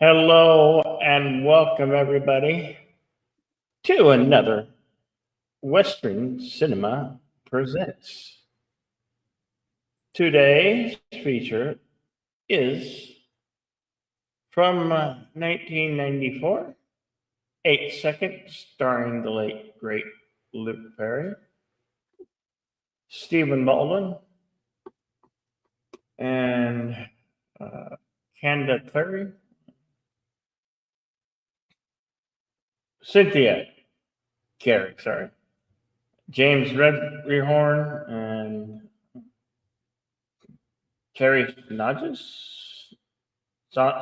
Hello and welcome, everybody, to another Western Cinema Presents. Today's feature is from 1994, 8 Seconds, starring the late, great Luke Perry, Stephen Baldwin, and uh, Canada Clary, Cynthia Carey, sorry, James Redhorn, and Carrie Snodges? So,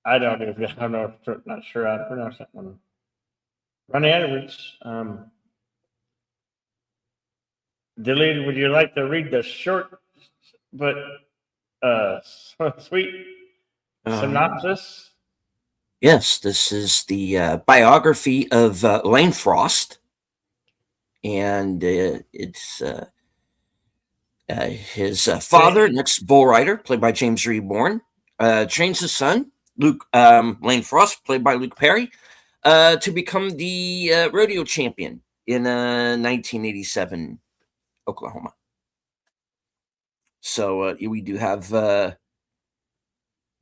I don't even, I don't know, not sure how to pronounce that one. Ronnie Edwards. Deleted, would you like to read the short but uh, sweet synopsis? Yes, this is the biography of Lane Frost, and it's his father, Say, next bull rider, played by James Reborn, trains his son, Luke Lane Frost, played by Luke Perry, to become the rodeo champion in 1987 Oklahoma. So we do have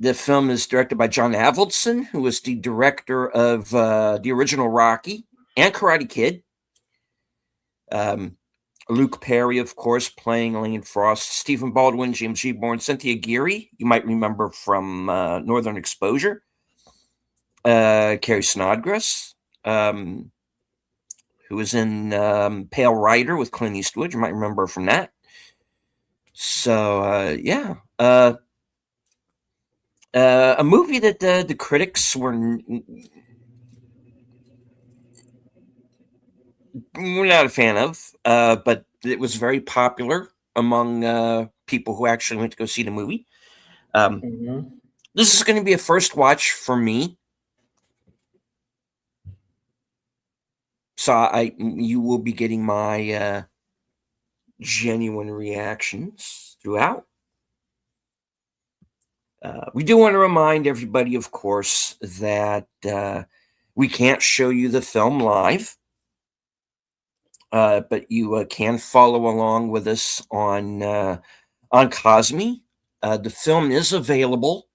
the film is directed by John Avildsen, who was the director of the original Rocky and Karate Kid. Luke Perry, of course, playing Lane Frost. Stephen Baldwin, James Reborn, Cynthia Geary, you might remember from Northern Exposure. Carrie Snodgrass, who was in Pale Rider with Clint Eastwood. You might remember from that. So, yeah. A movie that the critics were not a fan of, but it was very popular among people who actually went to go see the movie. mhm. This is going to be a first watch for me, so you will be getting my genuine reactions throughout. We do want to remind everybody, of course, that we can't show you the film live. But you can follow along with us on Cosme. The film is available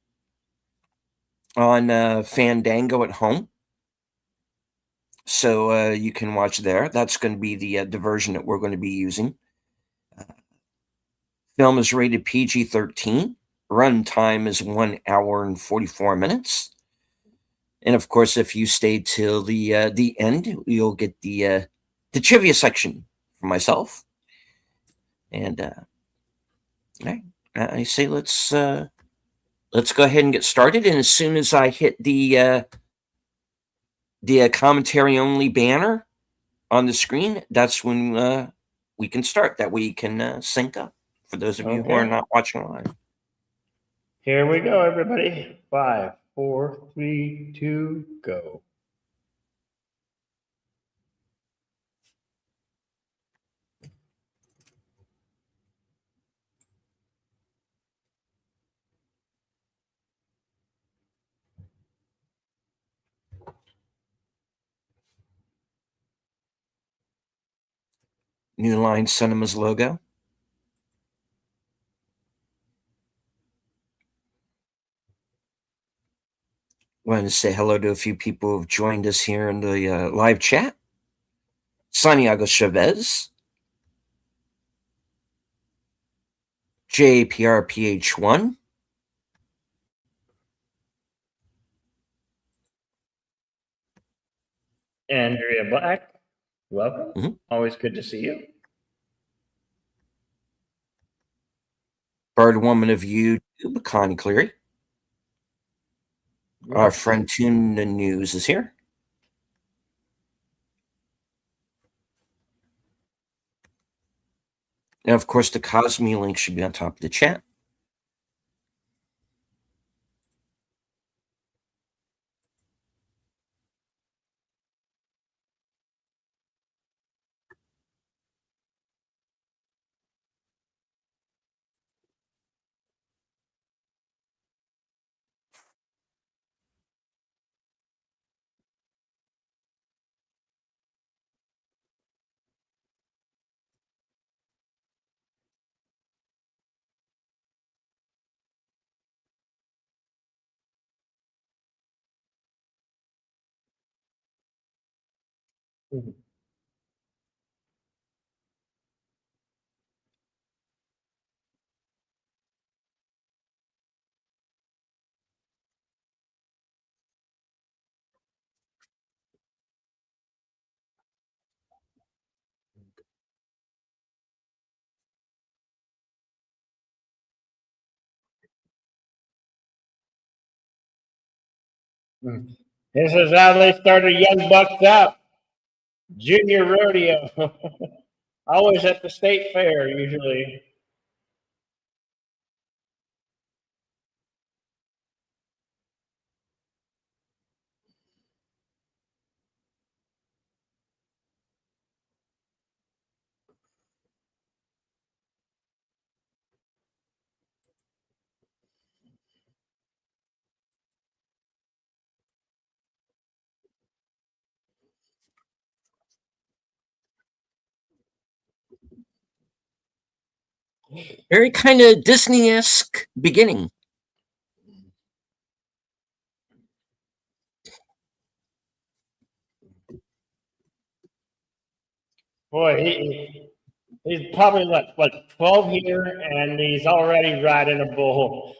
on Fandango at home, so you can watch there. That's going to be the version that we're going to be using. Film is rated PG-13. Runtime is 1 hour and 44 minutes. And of course, if you stay till the end, you'll get the trivia section for myself. And I say let's go ahead and get started. And as soon as I hit the commentary only banner on the screen, that's when we can start. That way you can sync up for those of you who are Okay, not watching live. here we go, everybody. 5, 4, 3, 2, go. New Line Cinema's logo. Wanted to say hello to a few people who've joined us here in the live chat. Santiago Chavez, JPRPH1, Andrea Black, welcome. mhm, Always good to see you. Bird Woman of YouTube, Connie Cleary. Our Yes. friend Tuna News is here. And of course, the Cosme link should be on top of the chat. Mhm. Mhm. This is how they started Young Bucks out. Junior rodeo. Always at the state fair, usually. Very kind of Disney-esque beginning. Boy, he's probably like 12 here, and he's already riding a bull.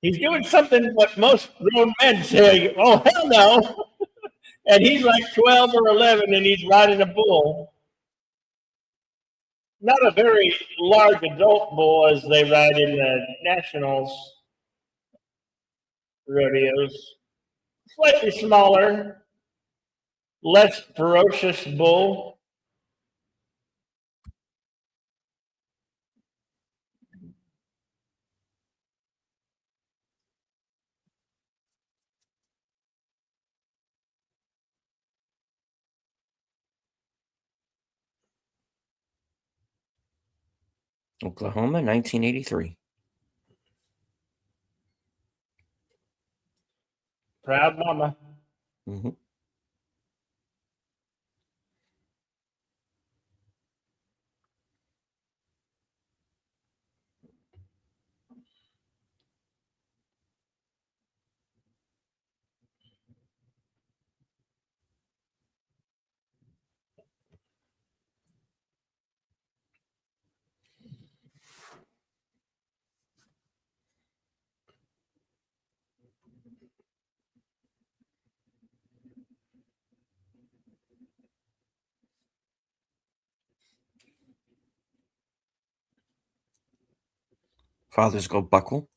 He's doing something what most grown men say, oh, hell no. And he's like 12 or 11, and he's riding a bull. Not a very large adult bull as they ride in the nationals rodeos. Slightly smaller, less ferocious bull. Oklahoma, 1983. Proud mama. Hmm. Fathers go buckle.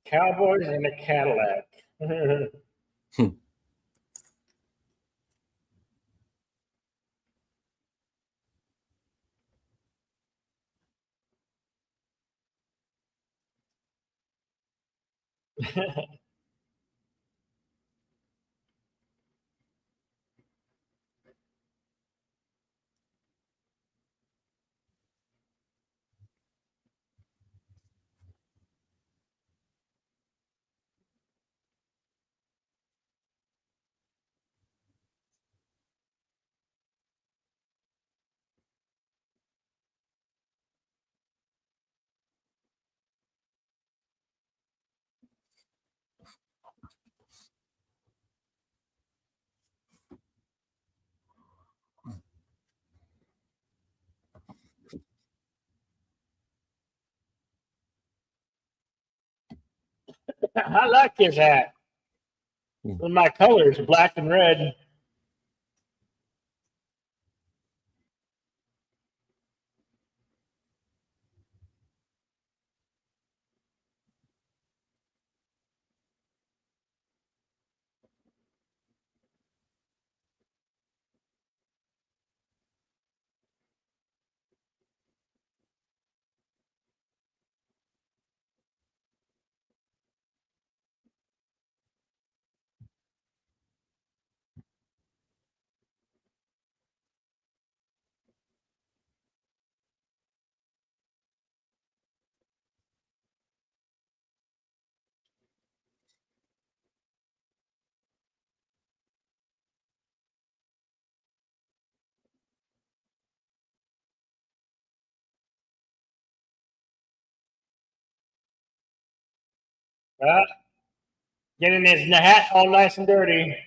Cowboys in a Cadillac. I like his hat. With my colors, black and red. Uh, Getting his hat all nice and dirty.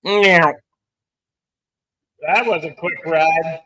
Meow. That was a quick ride.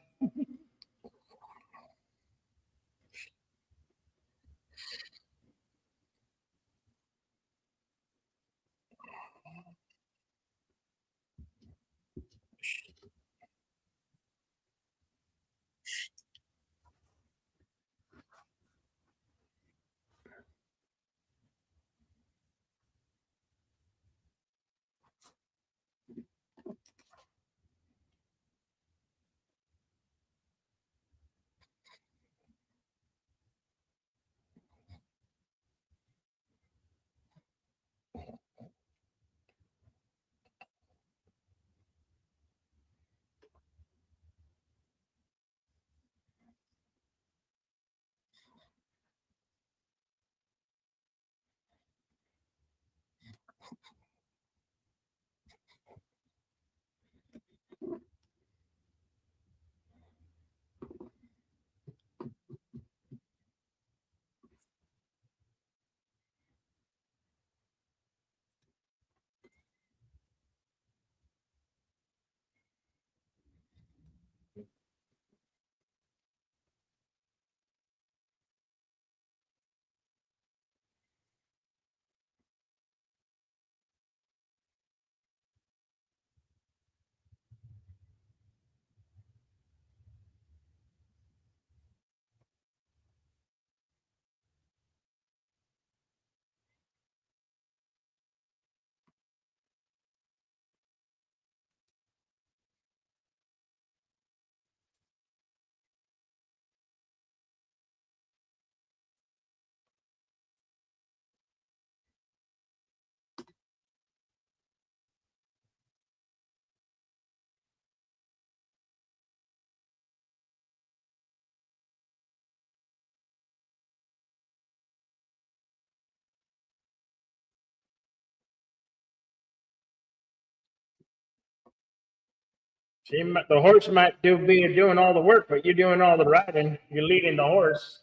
The horse might be doing all the work, but you're doing all the riding. You're leading the horse.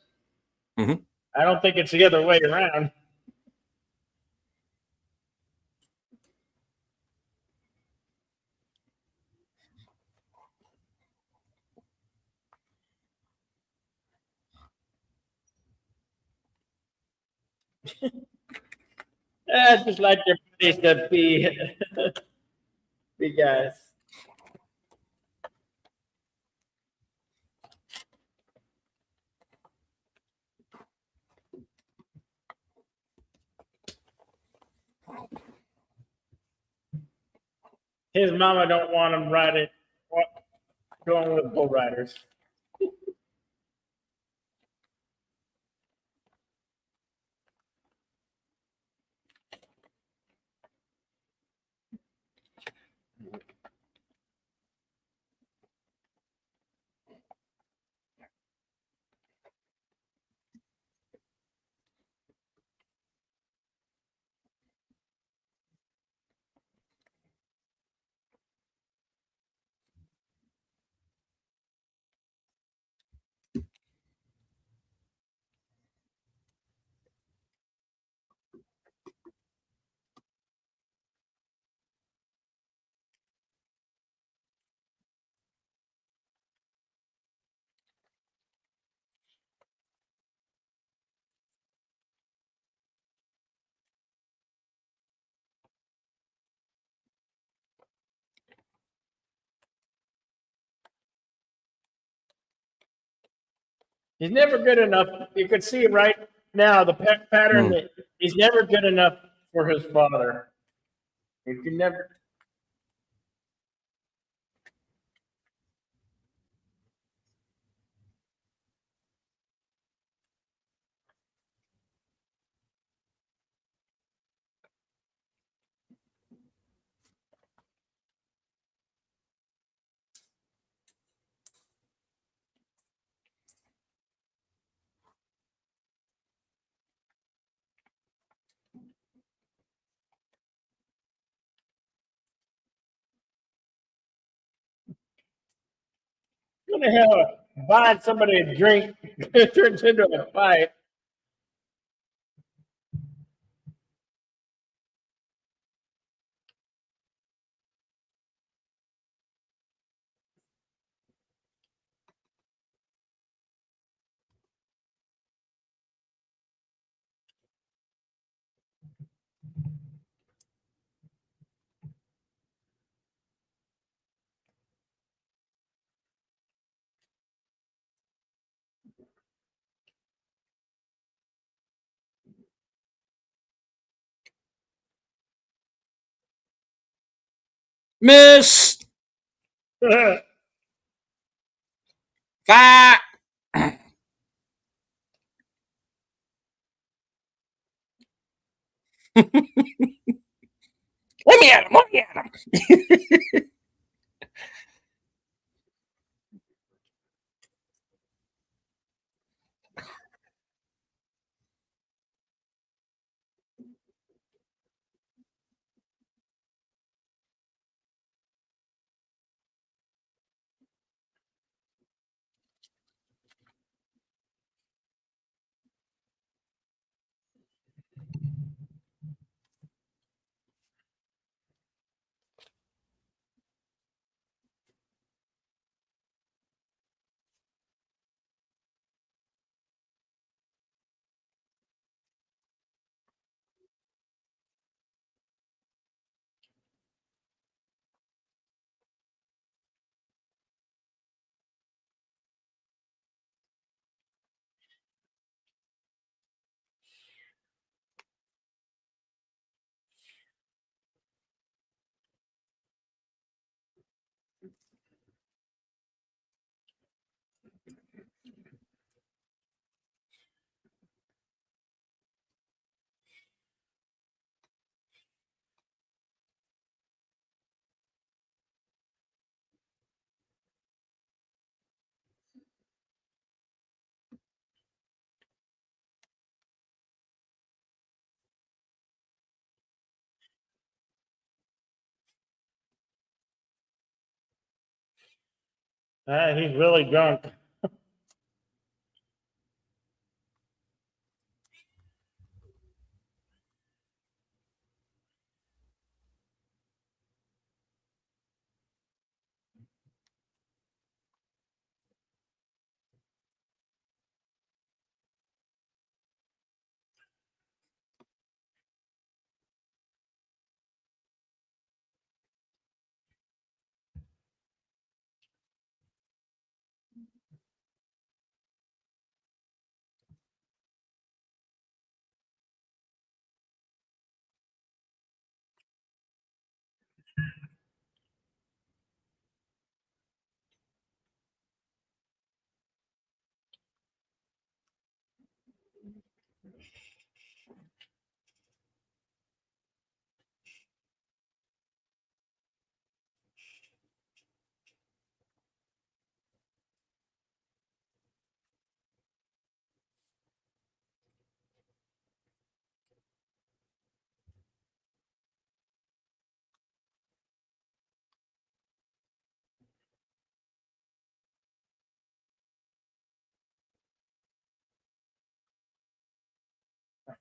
Mhm. I don't think it's the other way around. Just like your place to be, be guys. his mama don't want him riding, going with bull riders. He's never good enough. You can see right now the pattern that he's never good enough for his father. He can never. What the hell? Buying somebody a drink turns into a fight. Miss. Ah. Let me at him. Let me at him. He's really drunk.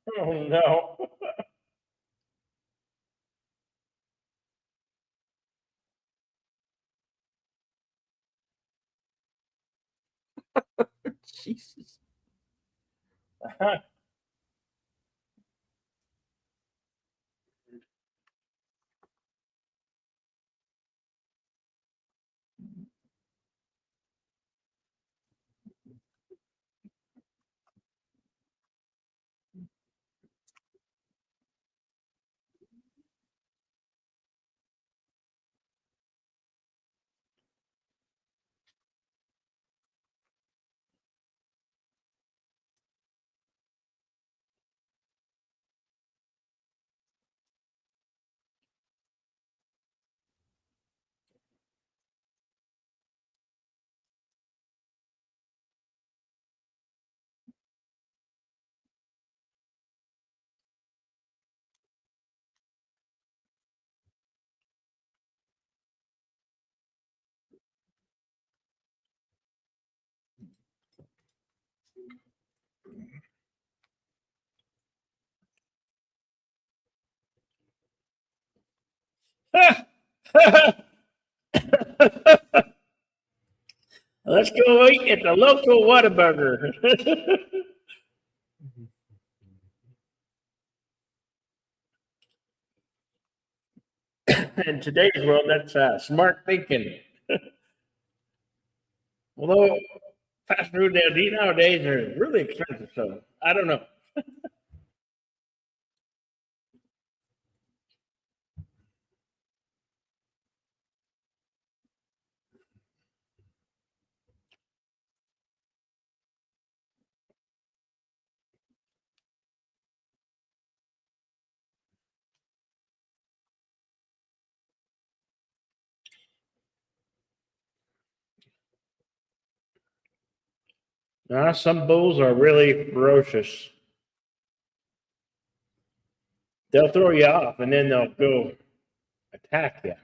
Oh no. Jesus. Let's go eat at the local Whataburger. In today's world, that's smart thinking. Although fast food they eat nowadays are really expensive, so I don't know. Some bulls are really ferocious. They'll throw you off and then they'll go attack you.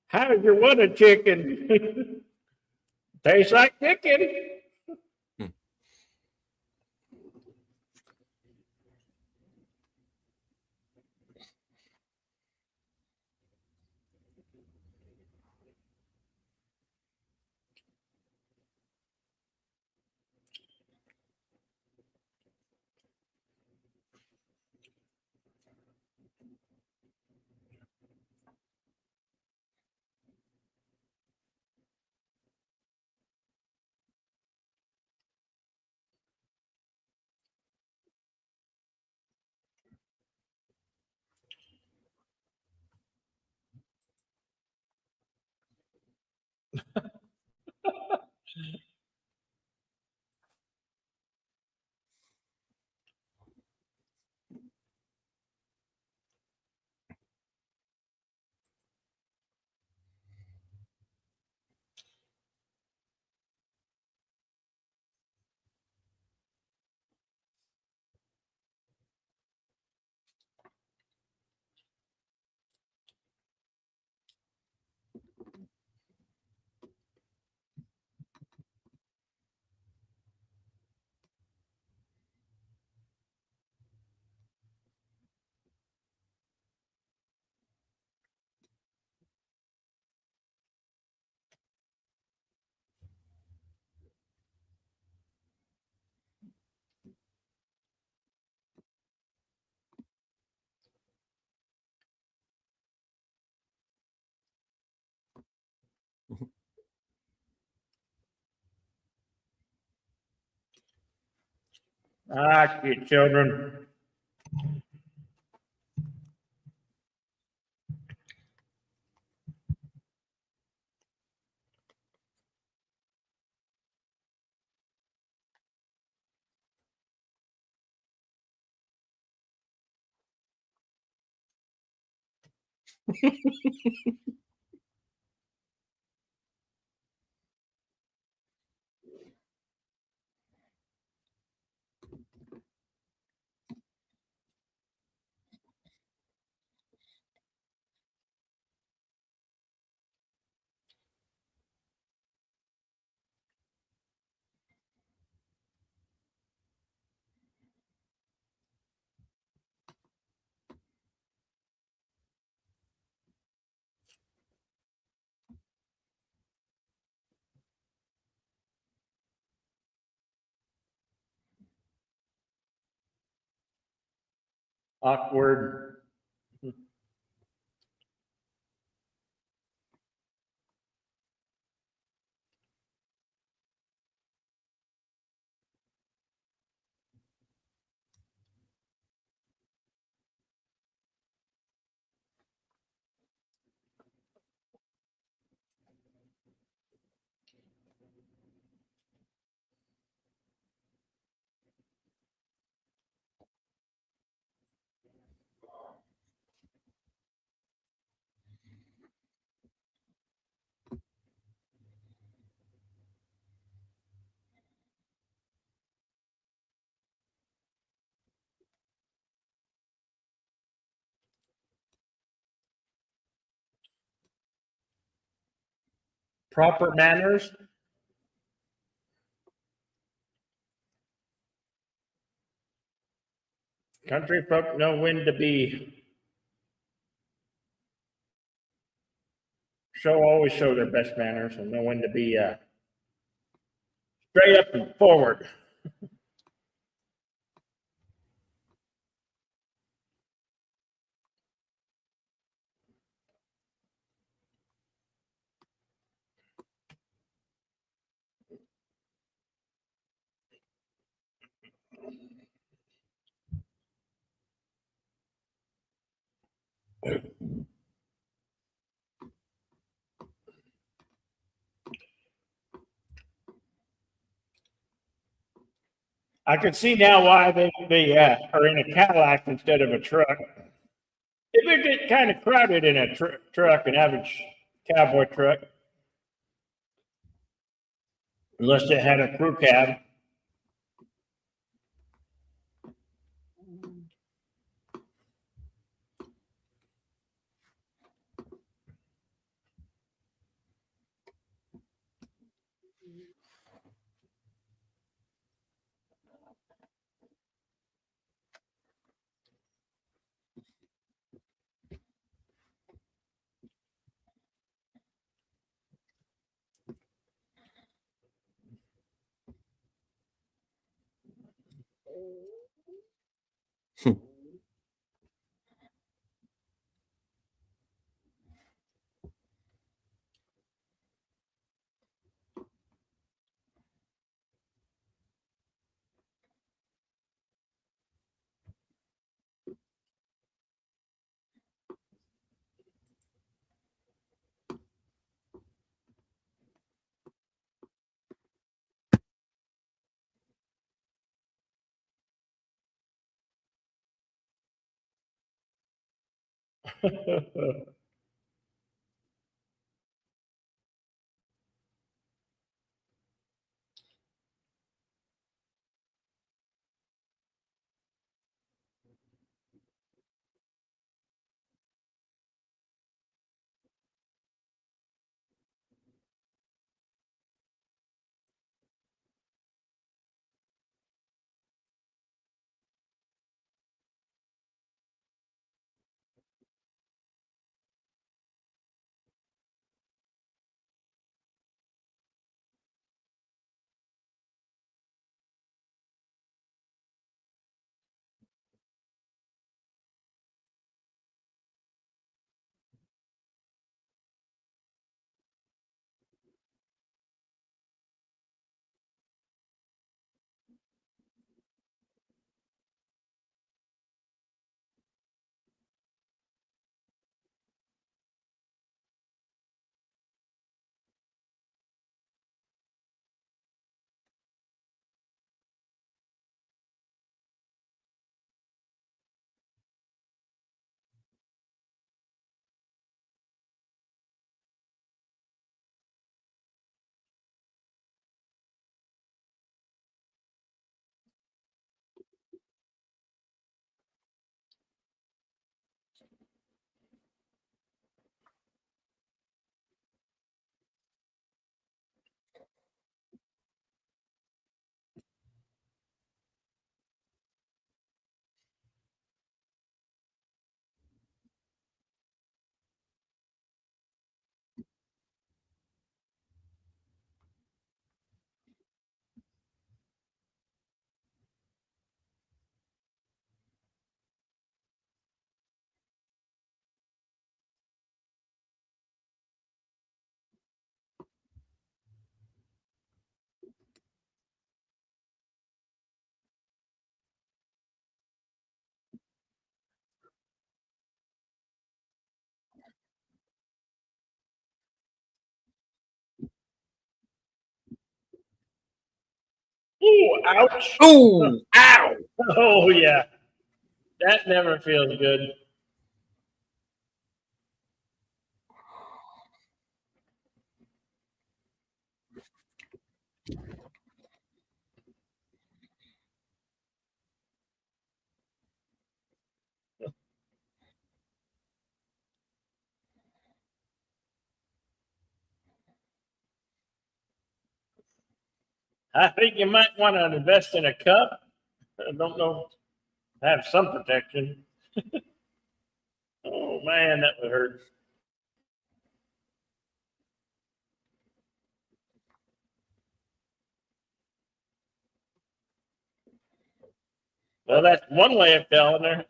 How's your water chicken? Tastes like chicken. Hmm. Ah, you children. Awkward. Proper manners. Country folk know when to be always show their best manners and know when to be straight up and forward. I can see now why they are in a Cadillac instead of a truck. It would get kind of crowded in a truck, an average cowboy truck, unless it had a crew cab. Ooh, ouch. Oh, ow! Oh, yeah. That never feels good. I think you might want to invest in a cup. I don't know. Have some protection. Oh, man, that would hurt. Well, that's one way of telling her.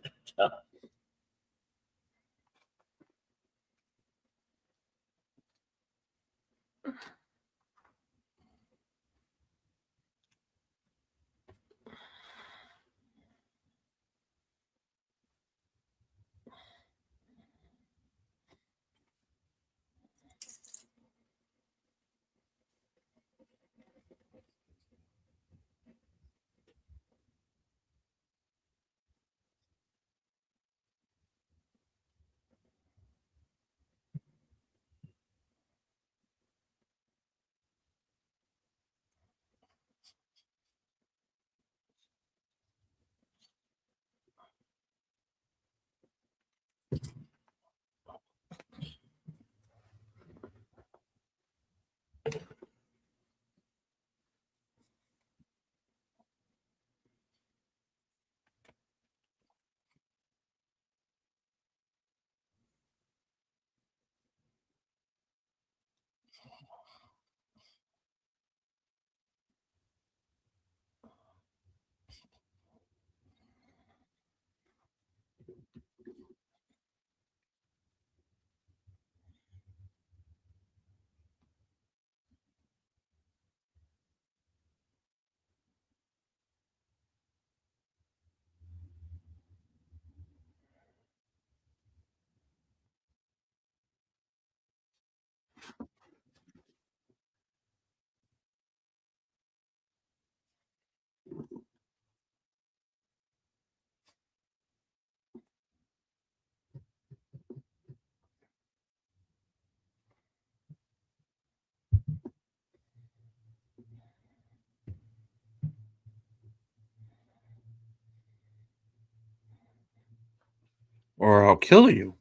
Or I'll kill you.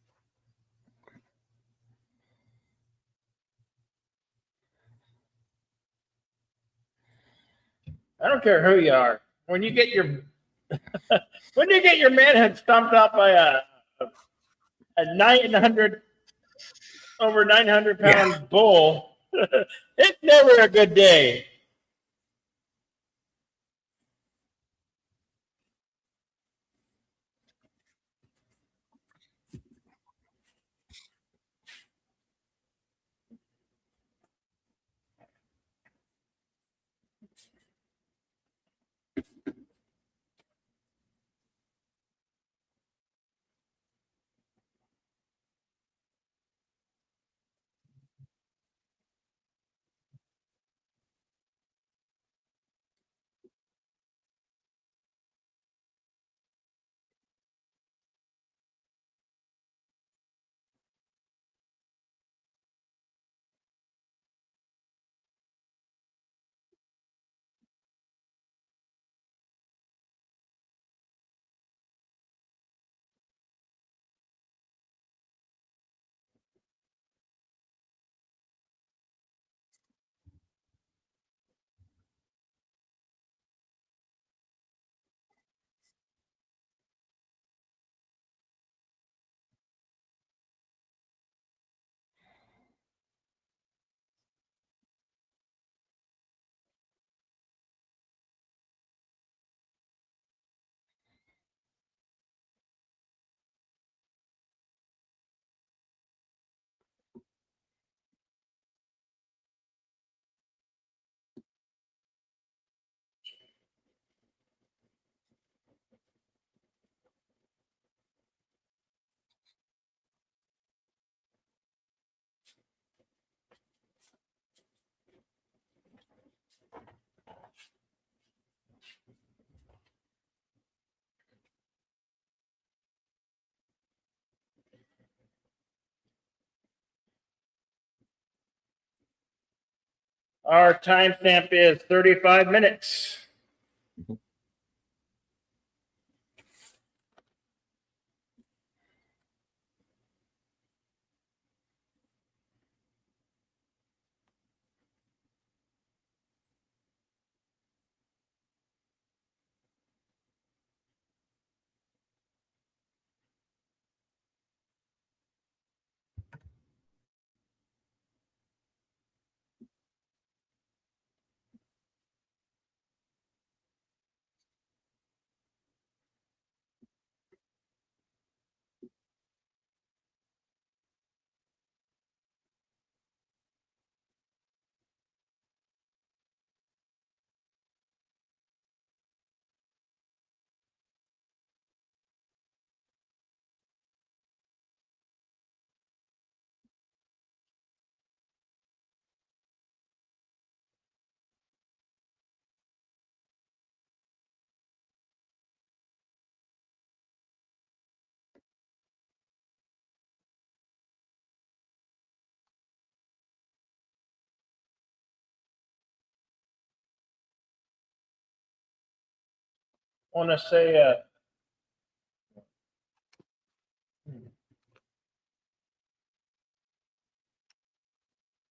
I don't care who you are. When you get your when you get your manhood stomped out by a 900 over 900 Yeah. pound bull, it's never a good day. Our timestamp is 35 minutes.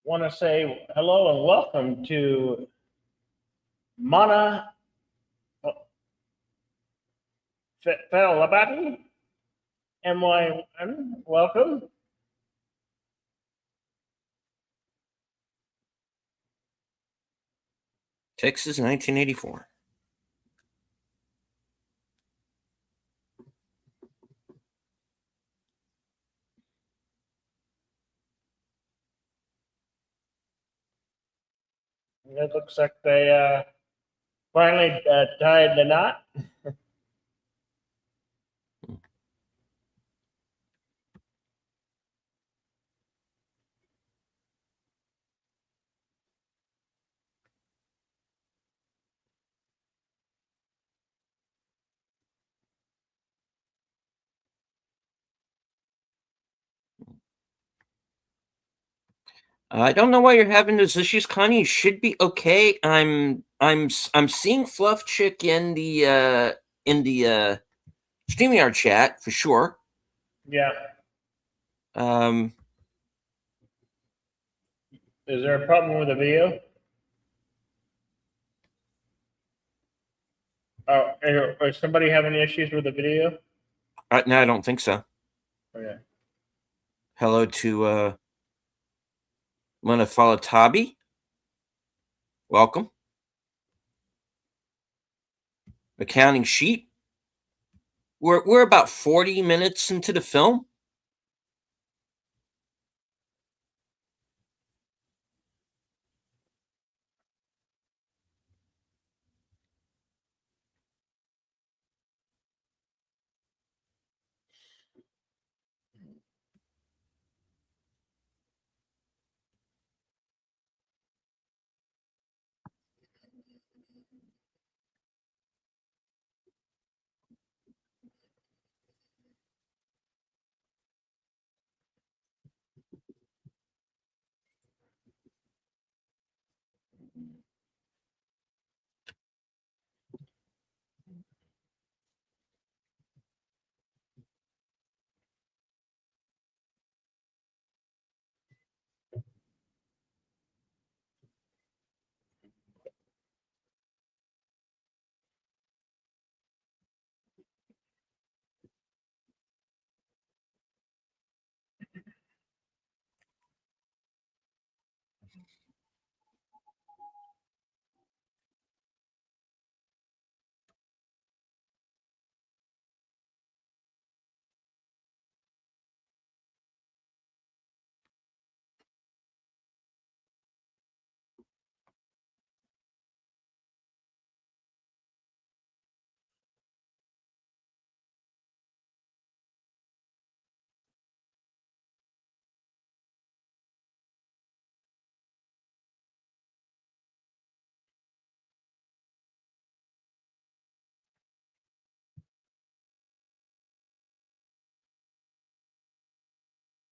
Want to say hello and welcome to Mana Felabati. MY1. Welcome. Texas, 1984. It looks like they finally tied the knot. I don't know why you're having those issues, Connie. You should be okay. I'm seeing Fluff Chick in the StreamYard chat for sure. Yeah. Um, Is there a problem with the video? Oh, is somebody having issues with the video? no, I don't think so. Okay. Hello to Tabi. Welcome. Accounting sheet. We're about 40 minutes into the film.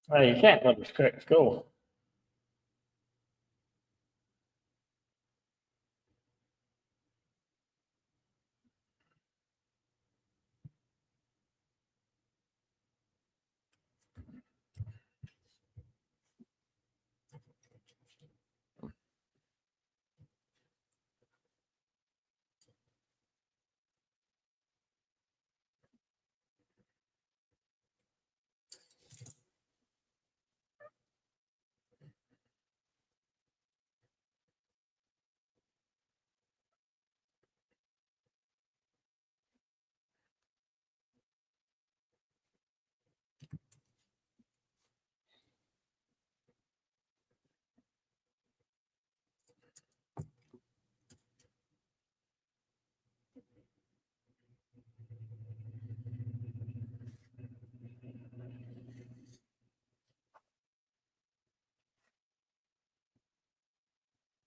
Oh, you can't let us go.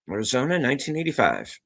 Arizona, 1985.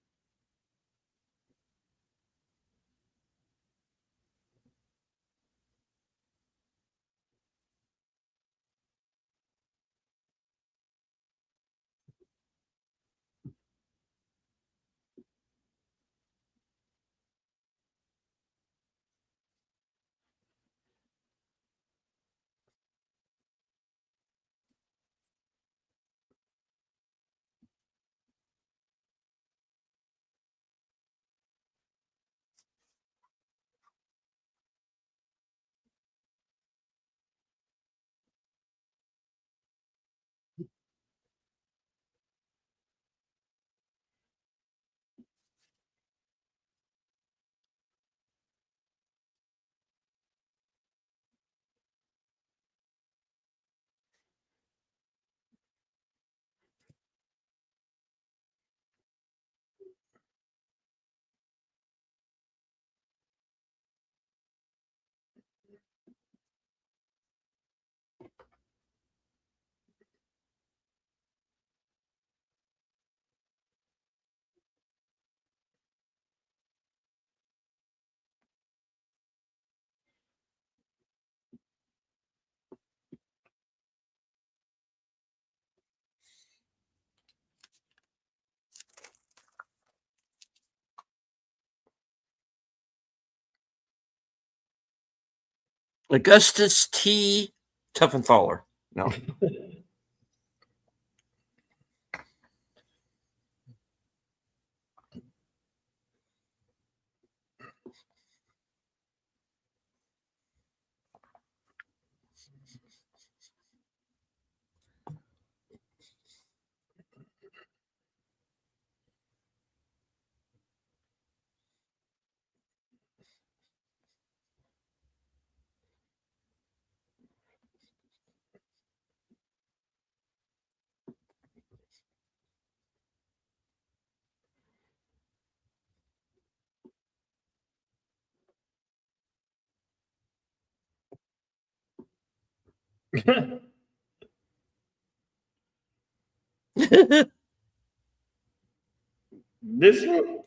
Augustus T. Tuffenthaler. No. This one,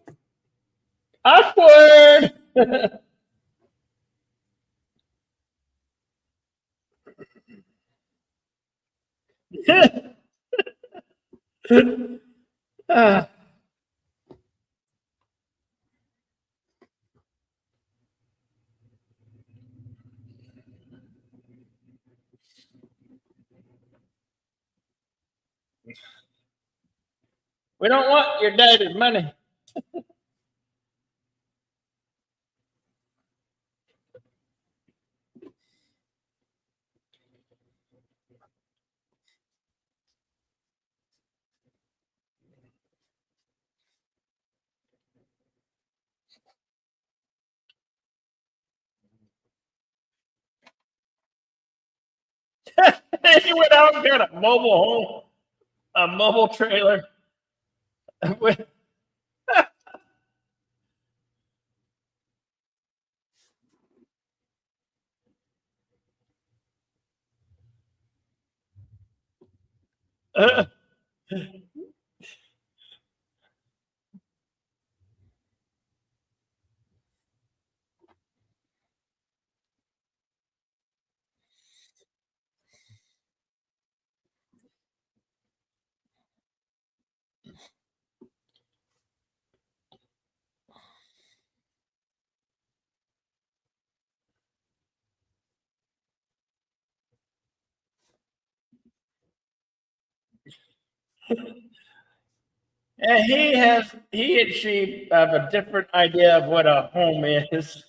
awkward. Ah, we don't want your daddy's money. He went out and got a mobile home, a mobile trailer. With, and he and she have a different idea of what a home is.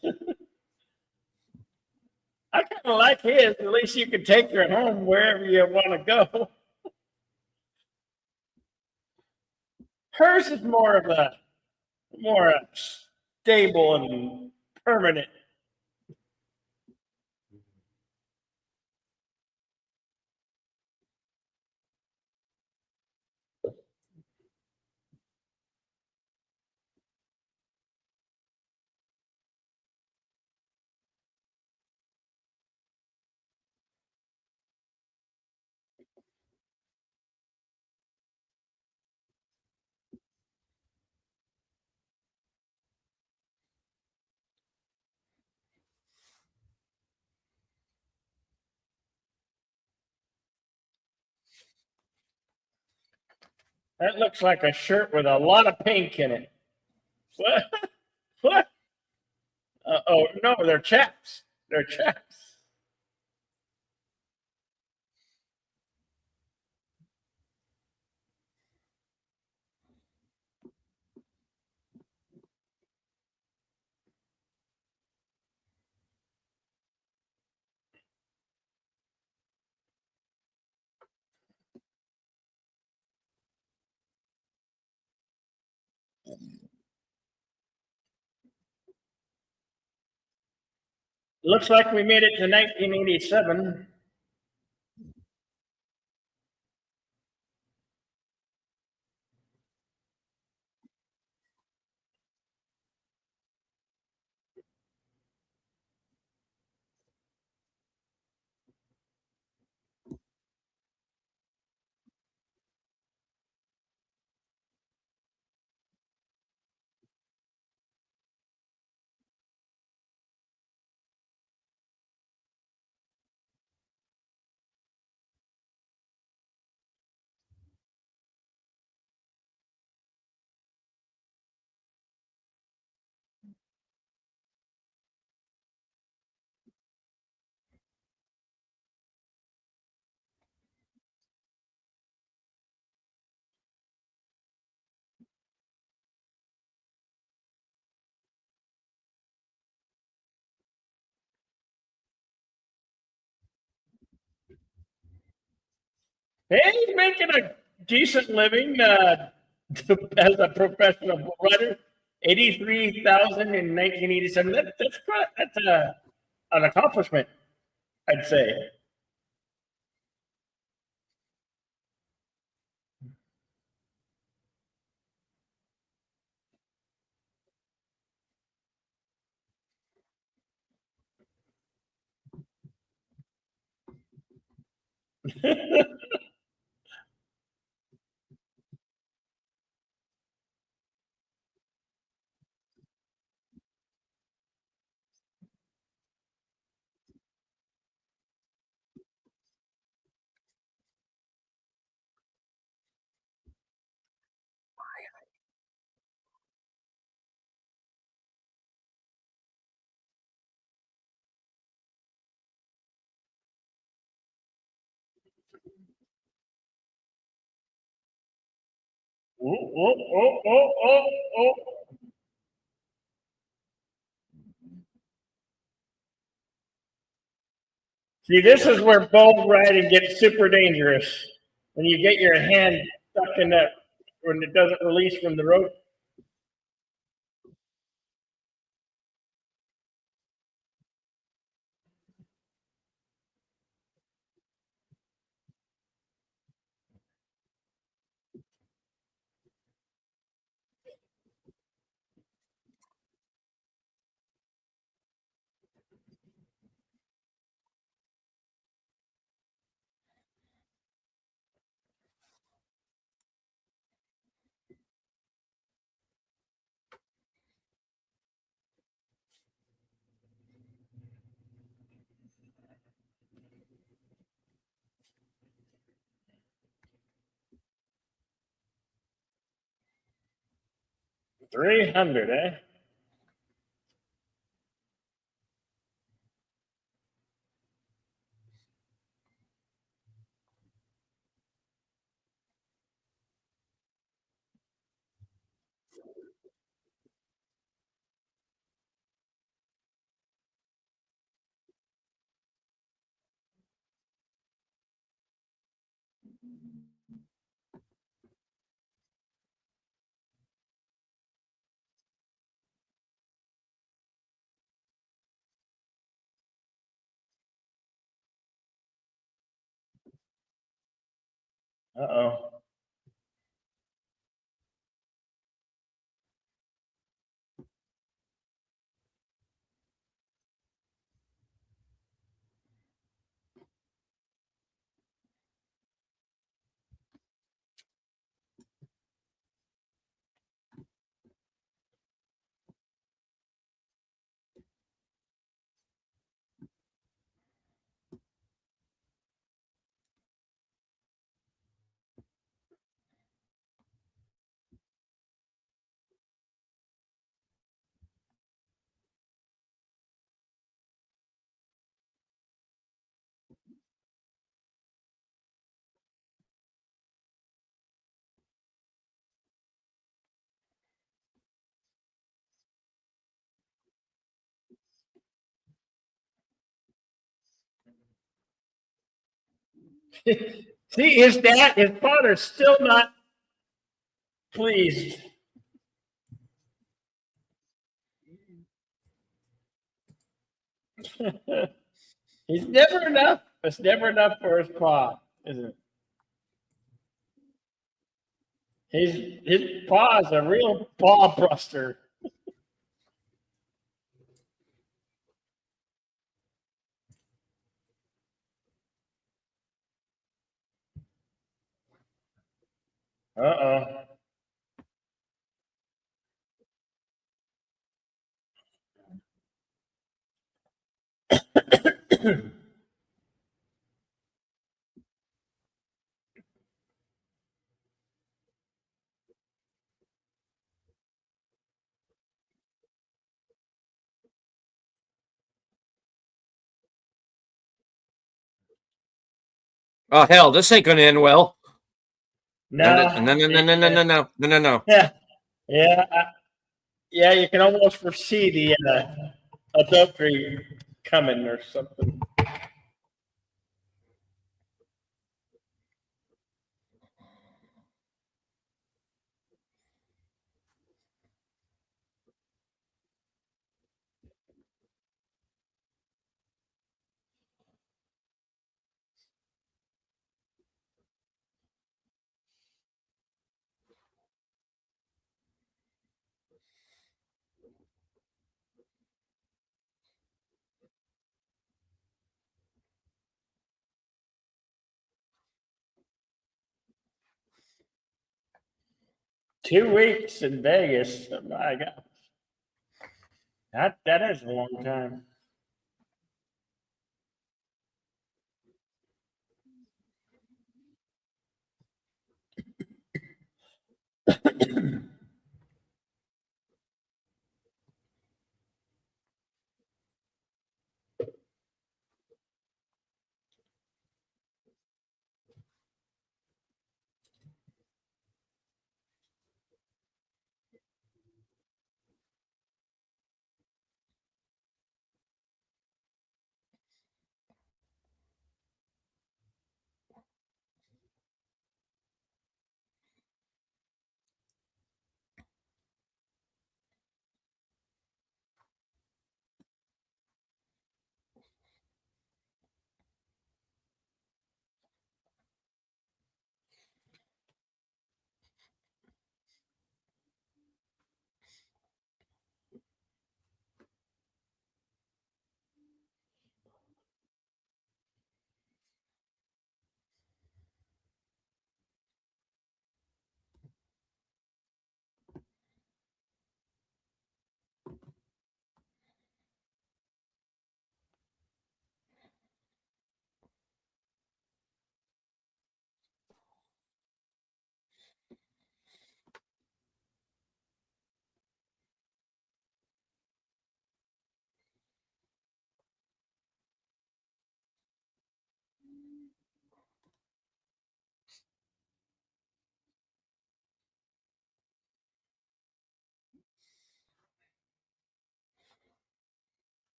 I kind of like his. At least you can take her home wherever you want to go. Hers is more stable and permanent. That looks like a shirt with a lot of pink in it. What? What? Oh, no, they're chaps. They're chaps. Looks like we made it to 1987. Hey, he's making a decent living as a professional writer. 83,000 in 1987. That's an accomplishment, I'd say. Oh, oh, oh, oh, oh, oh. See, this is where bull riding gets super dangerous. When you get your hand stuck in that, when it doesn't release from the rope. Huh? 300, eh? Uh oh. See, his father's still not pleased. He's never enough. It's never enough for his paw, is it? His paw's a real paw buster. Uh oh. 'Oh hell, this ain't gonna end well.' No, no, no, No, no, no, no, no, no, no, no, no, no. yeah, yeah, yeah. You can almost foresee the adultery coming or something. 2 weeks in Vegas. Oh my God, that is a long time.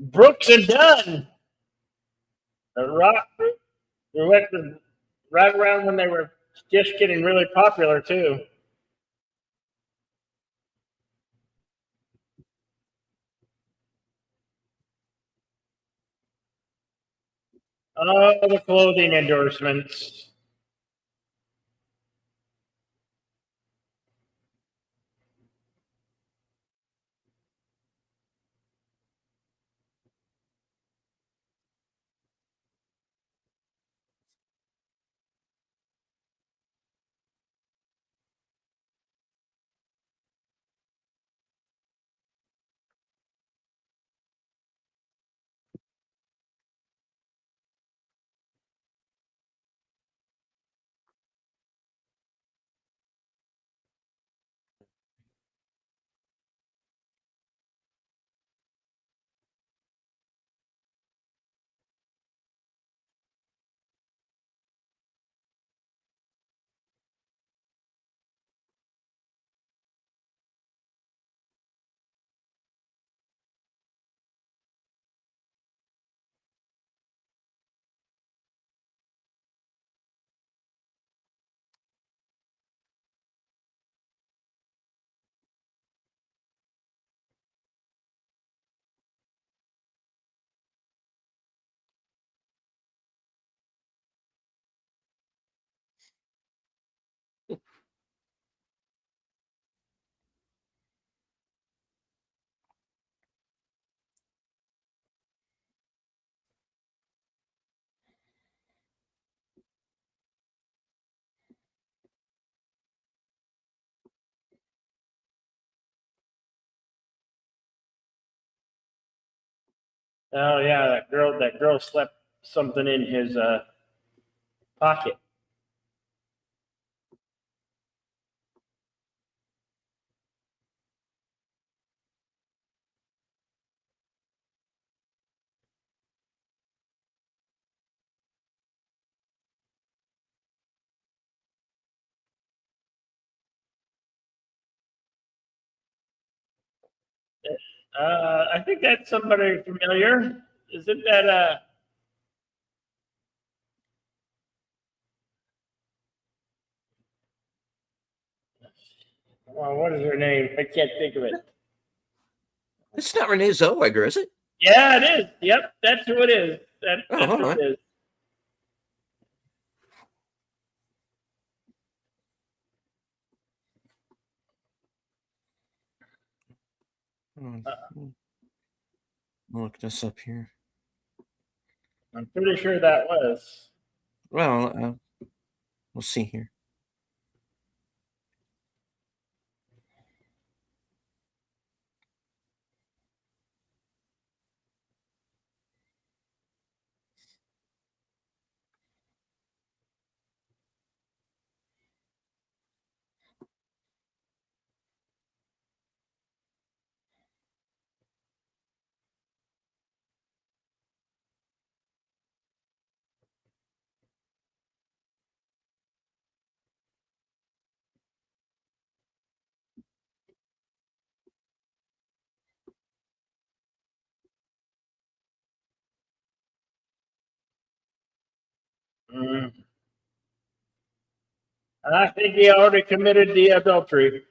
Brooks and Dunn. The rock. We went right around when they were just getting really popular too. Oh, the clothing endorsements. Oh yeah, that girl slept something in his pocket. I think that's somebody familiar. Isn't that well, what is her name? I can't think of it. It's not Renee Zellweger, is it? Yeah, it is. Yep, that's who it is. Oh, That's hold who on. it is. Hmm, Uh, I'll look this up here. I'm pretty sure that was. Well, we'll see here. Mm. I think he already committed the adultery.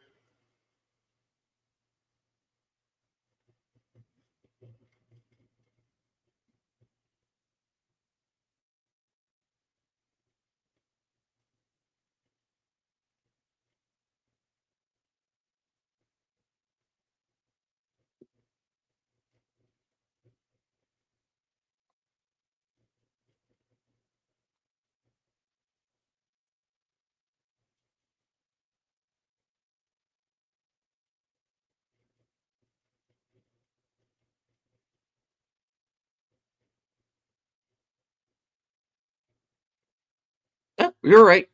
Yeah, you're right.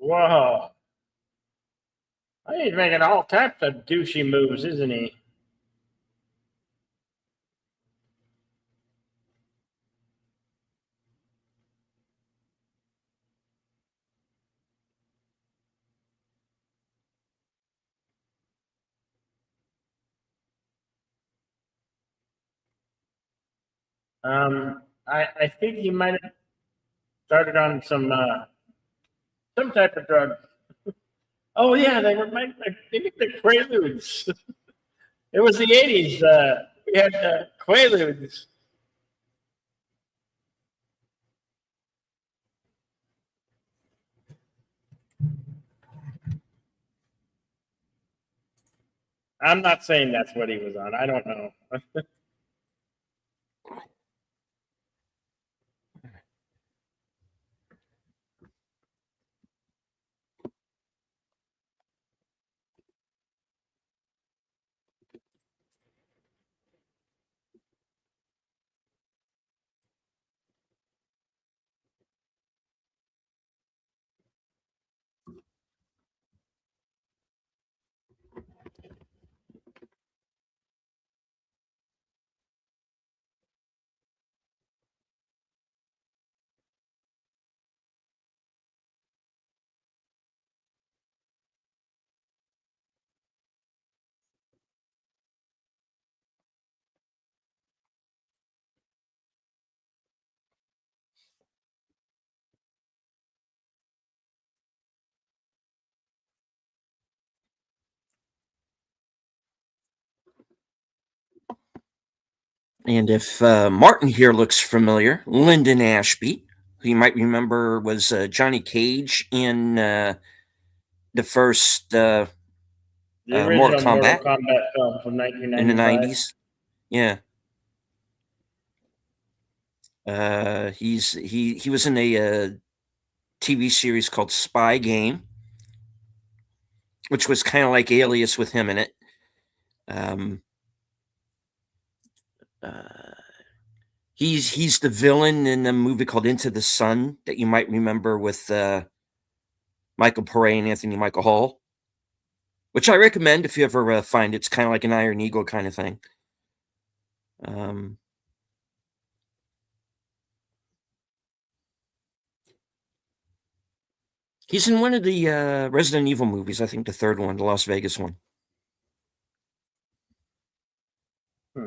Whoa. He's making all types of douchey moves, isn't he? I think he might have started on some type of drug. Oh yeah, they make the Quaaludes. It was the '80s. We had Quaaludes. I'm not saying that's what he was on. I don't know. And if Martin here looks familiar, Lyndon Ashby, who you might remember was Johnny Cage in the first The Mortal original Mortal Kombat Kombat film from in the 1995. 90s. Yeah. He was in a TV series called Spy Game, which was kind of like Alias with him in it. Um, uh, he's the villain in a movie called Into the Sun that you might remember with Michael Pare and Anthony Michael Hall, which I recommend if you ever find it. It's kind of like an Iron Eagle kind of thing. Um, he's in one of the Resident Evil movies. I think the third one, the Las Vegas one. Hmm.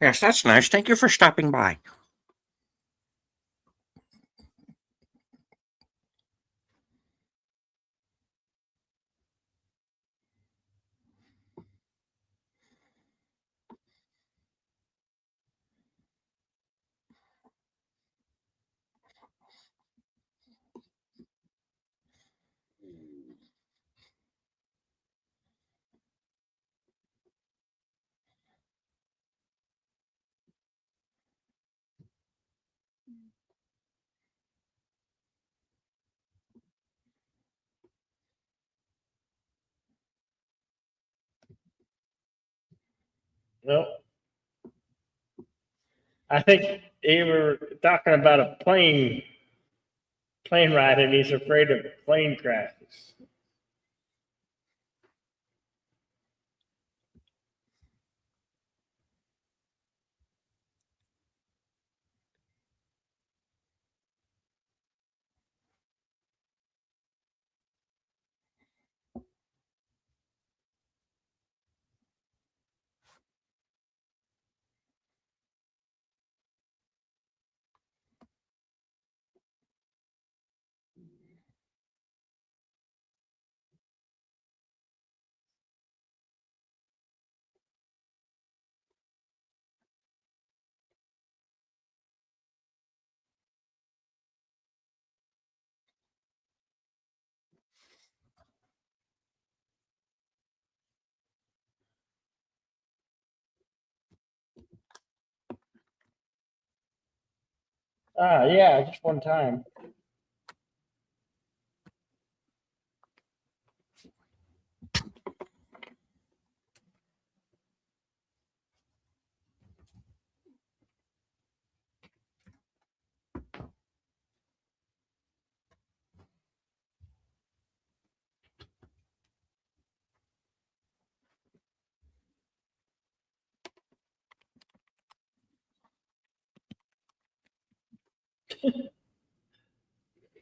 Yes, that's nice. Thank you for stopping by. No, I think they were talking about a plane ride, and he's afraid of plane crashes. Ah, yeah, just one time.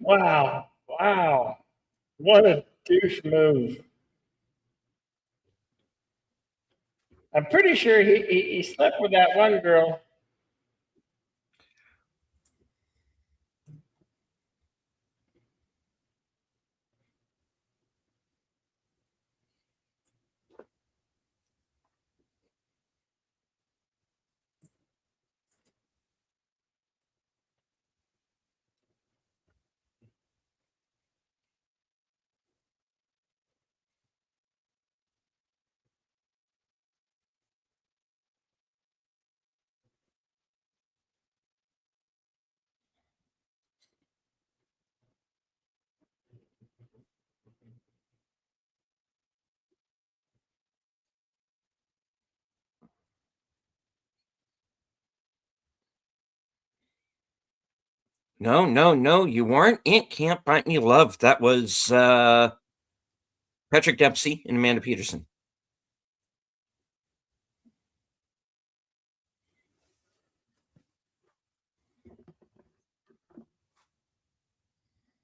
Wow, wow, what a douche move! I'm pretty sure he slept with that one girl. No, no, no, you weren't. It can't buy me love. That was Patrick Dempsey and Amanda Peterson.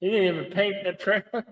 He didn't even paint the trailer.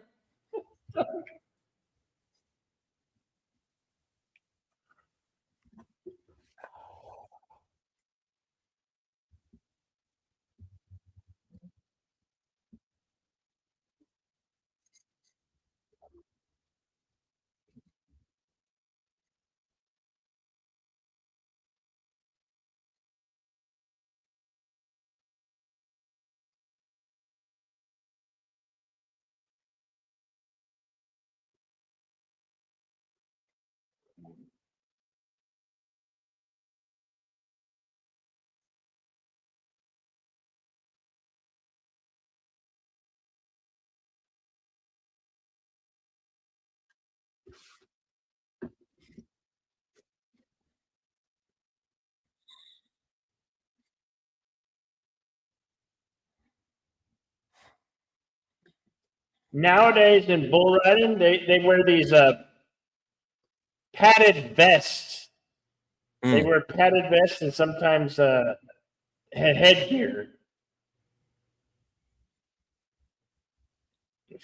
Nowadays in bull riding, they wear these padded vests. They Mm. wear padded vests and sometimes headgear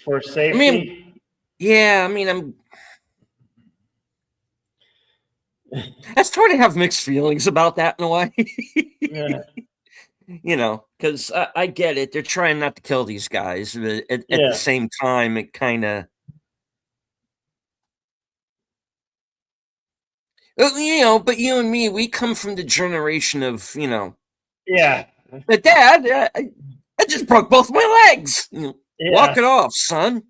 for I mean, safety. yeah, I mean, I sort of have mixed feelings about that in a way. Yeah, Because I get it. They're trying not to kill these guys, but at the yeah, same time, it kind of, but you and me, we come from the generation of, yeah, but dad, I just broke both my legs. Walk yeah. it off, son.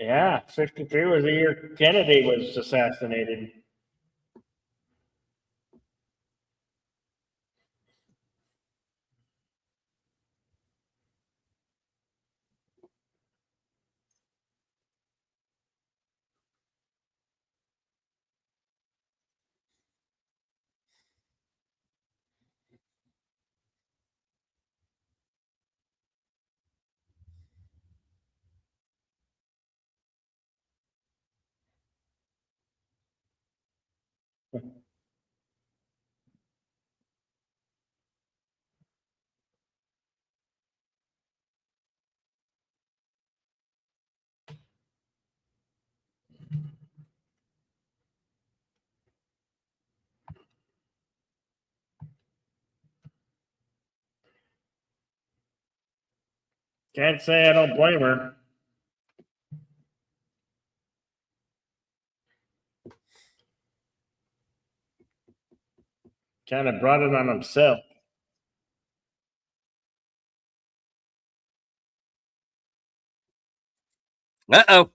Yeah, 63 was the year Kennedy was assassinated. Can't say I don't blame her. Kind of brought it on himself. Uh-oh.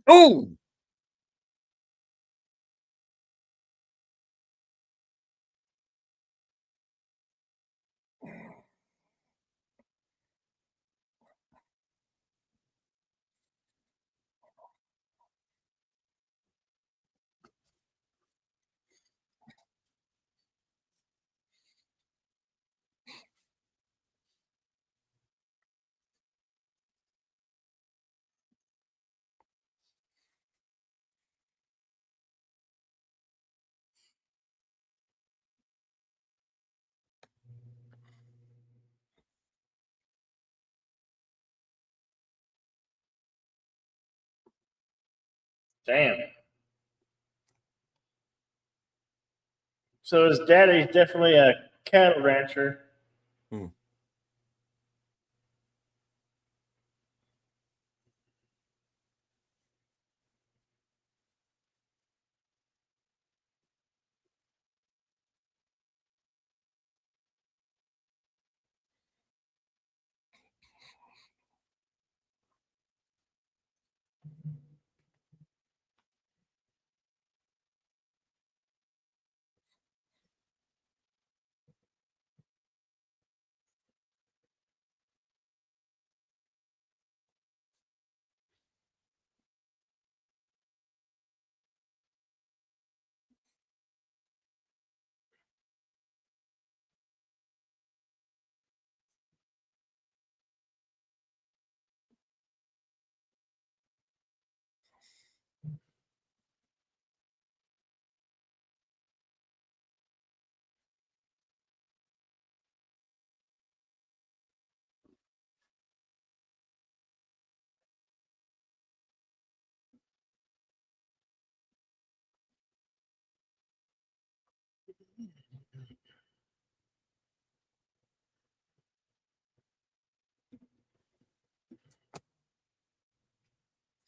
Oh, Damn. So his daddy's definitely a cattle rancher. Hmm.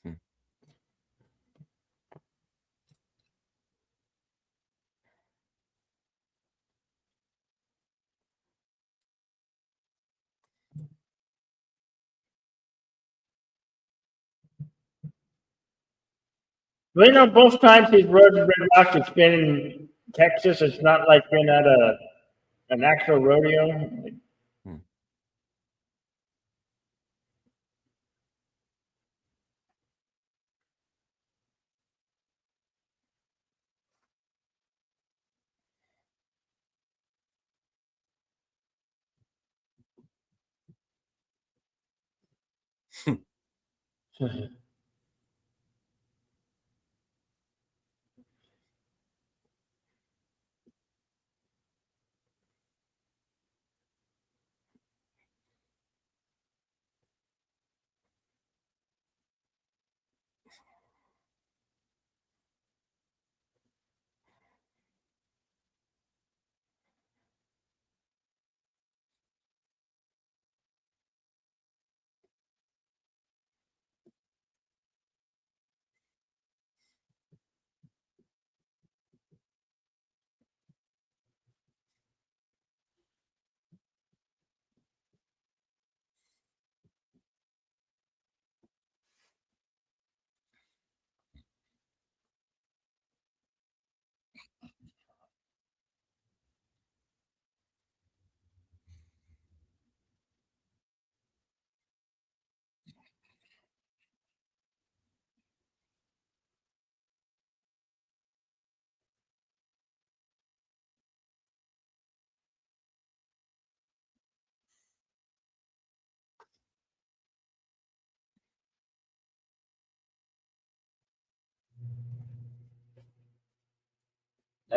Hmm. We know both times he's rode Red Rock, it's been in Texas. It's not like been at an actual rodeo. Hmm. I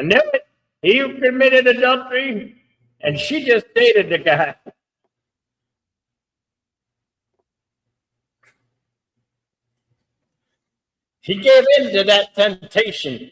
knew it. He committed adultery, and she just dated the guy. He gave in to that temptation.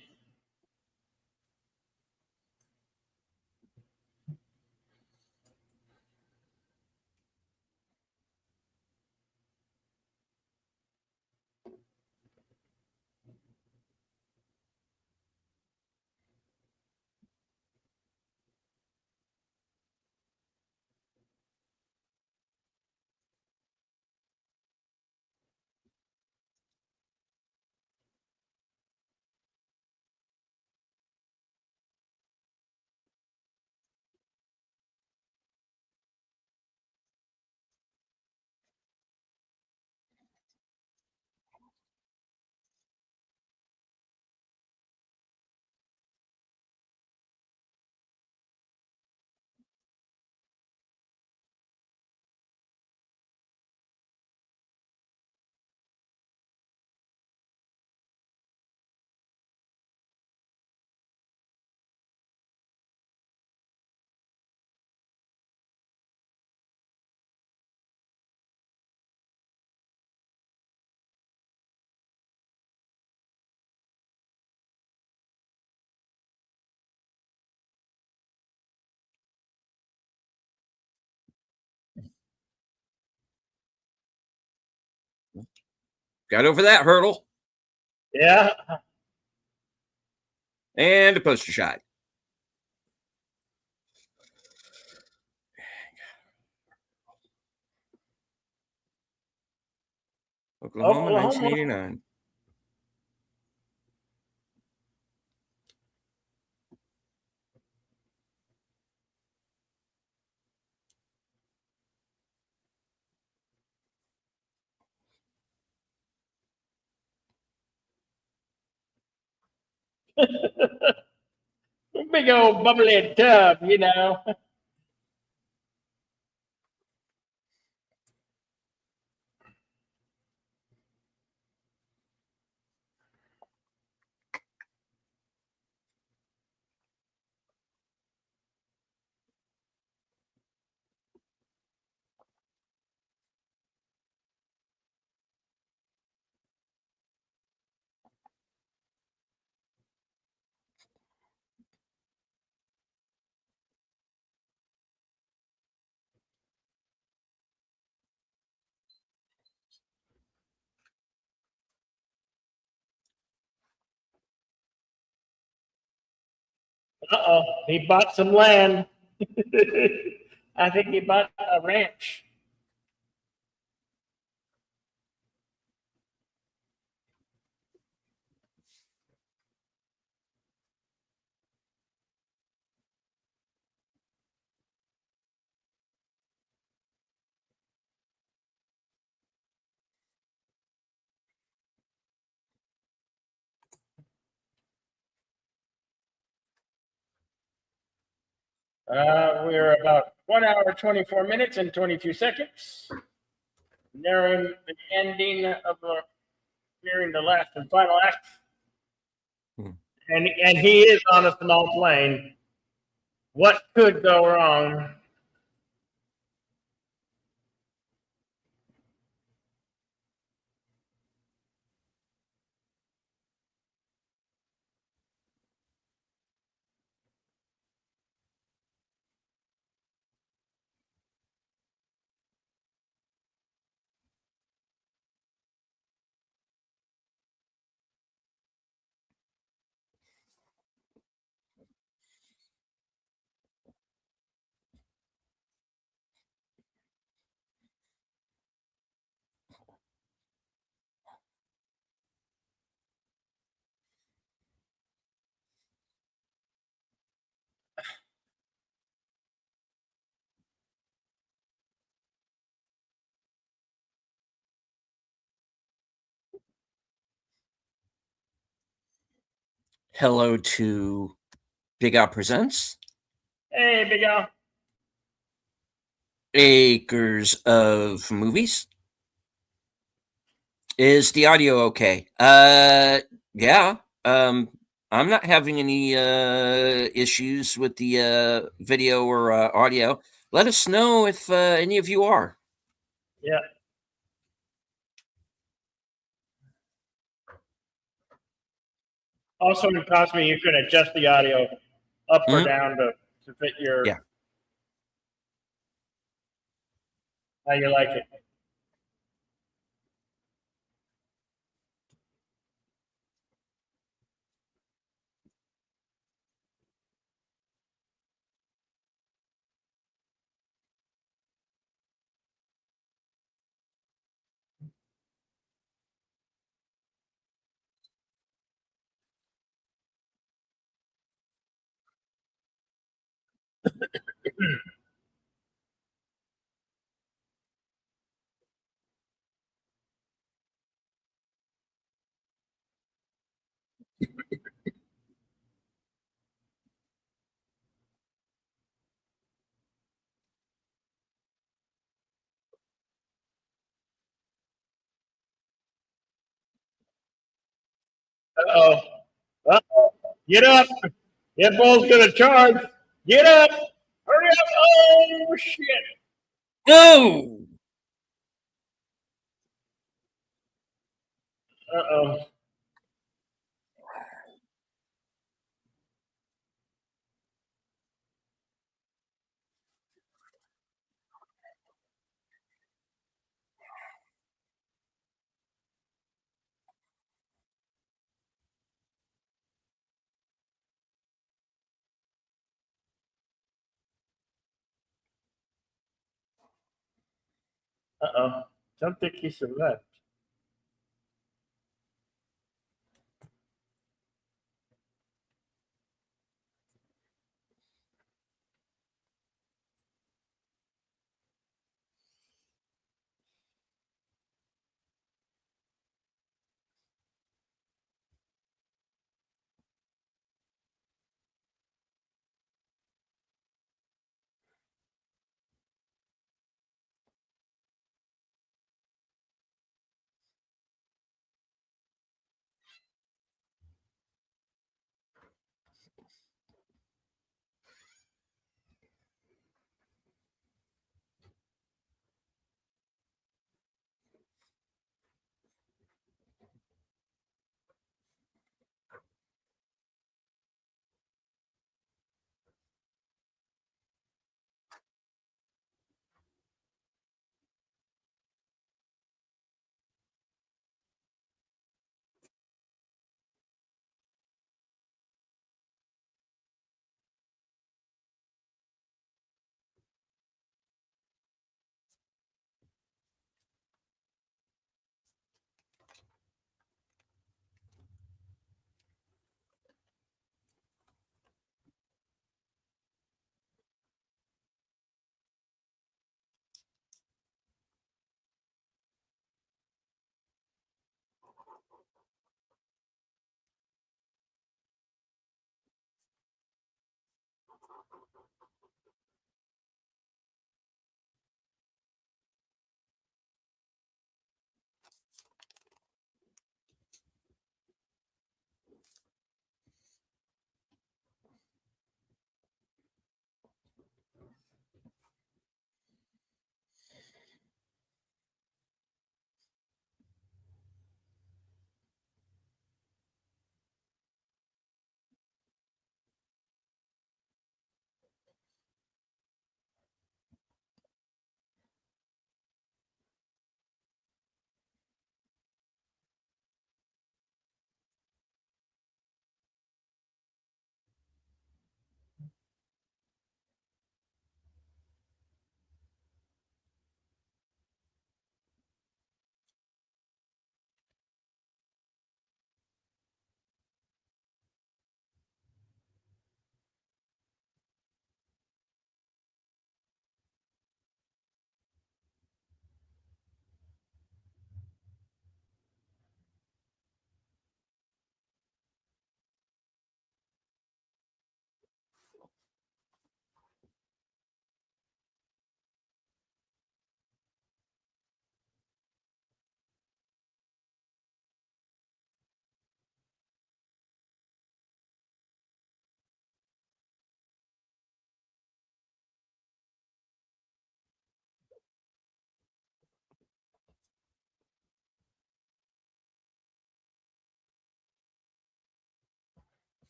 Got over that hurdle. Yeah. And a poster shot. Oklahoma, 1989. Big old bubbly tub, you know. Uh-oh, he bought some land. I think he bought a ranch. We're about 1 hour, 24 minutes, and 22 seconds. nearing the ending of the nearing the last and final act, Hmm. and he is on a small plane. What could go wrong? Hello to Big Al Presents, Hey, Big Al. Acres of Movies. Is the audio okay? Yeah. Um, I'm not having any issues with the video or audio. Let us know if any of you are. Yeah. Also, in Cosme, you can adjust the audio up or Mhm. down to fit your Yeah. how you like it. Uh-oh. Uh-oh. Get up. That bull's gonna charge. Get up. Hurry up. Oh shit. Oh! Uh-oh. Uh-oh. Don't think he survived.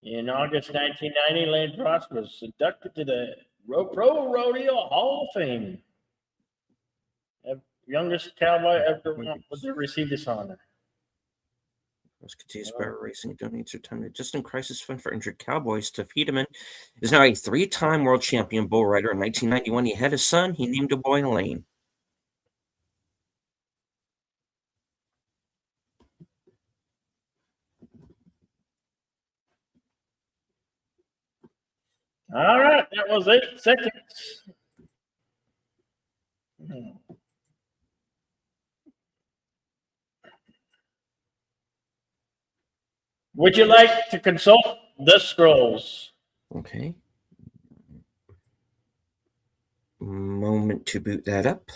In August 1990, Lane Frost was inducted to the Pro Rodeo Hall of Fame. Youngest cowboy ever to receive this honor. Continues Barrel Racing donates her time to Just in Crisis Fund for Injured Cowboys. Tuff Hedeman is now a three-time world champion bull rider. In 1991, he had a son. He named a boy Lane. All right, that was 8 seconds. Would you like to consult the scrolls? Okay. Moment to boot that up.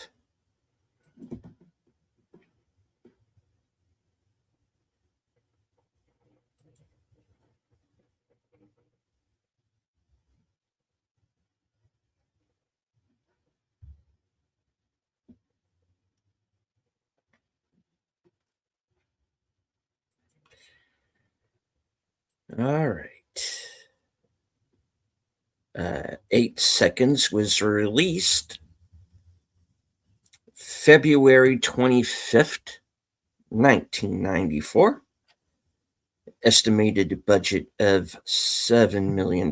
All right. 8 seconds was released February 25th, 1994. Estimated budget of $7 million,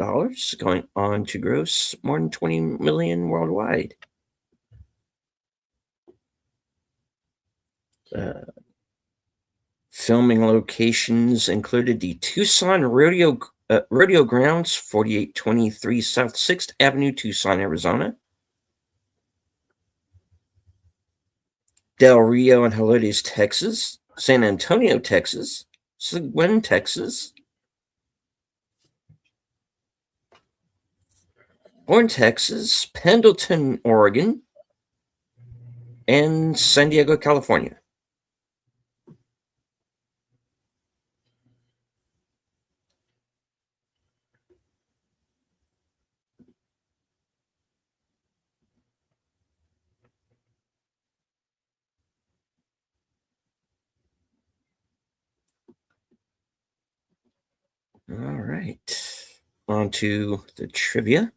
going on to gross more than $20 million worldwide. Filming locations included the Tucson Rodeo Grounds, 4823 South 6th Avenue, Tucson, Arizona. Del Rio and Helotes, Texas. San Antonio, Texas. Seguin, Texas. Bourne, Texas. Pendleton, Oregon. And San Diego, California. All right. On to the trivia.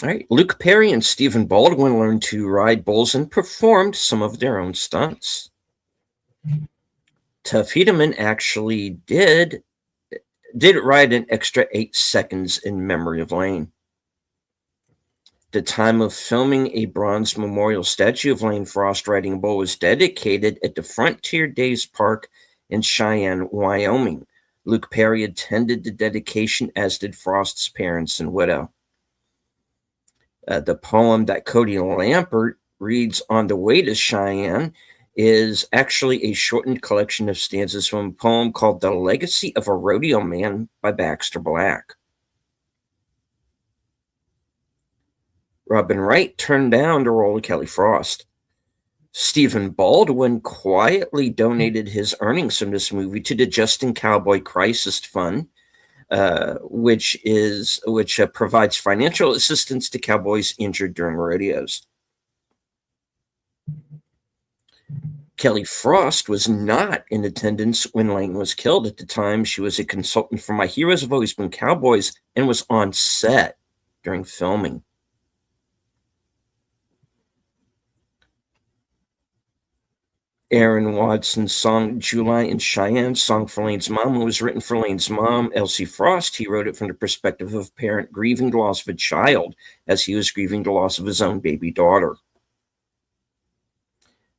All right. Luke Perry and Stephen Baldwin learned to ride bulls and performed some of their own stunts. Tuff Hedeman actually did ride an extra 8 seconds in memory of Lane. The time of filming, a bronze memorial statue of Lane Frost riding a bull was dedicated at the Frontier Days Park in Cheyenne, Wyoming. Luke Perry attended the dedication, as did Frost's parents and widow. The poem that Cody Lampert reads on the way to Cheyenne is actually a shortened collection of stanzas from a poem called The Legacy of a Rodeo Man by Baxter Black. Robin Wright turned down the role of Kelly Frost. Stephen Baldwin quietly donated his earnings from this movie to the Justin Cowboy Crisis Fund, which provides financial assistance to cowboys injured during rodeos. Kelly Frost was not in attendance when Lane was killed. At the time, she was a consultant for My Heroes Have Always Been Cowboys and was on set during filming. Aaron Watson's song July in Cheyenne, song for Lane's mom, was written for Lane's mom, Elsie Frost. He wrote it from the perspective of a parent grieving the loss of a child as he was grieving the loss of his own baby daughter.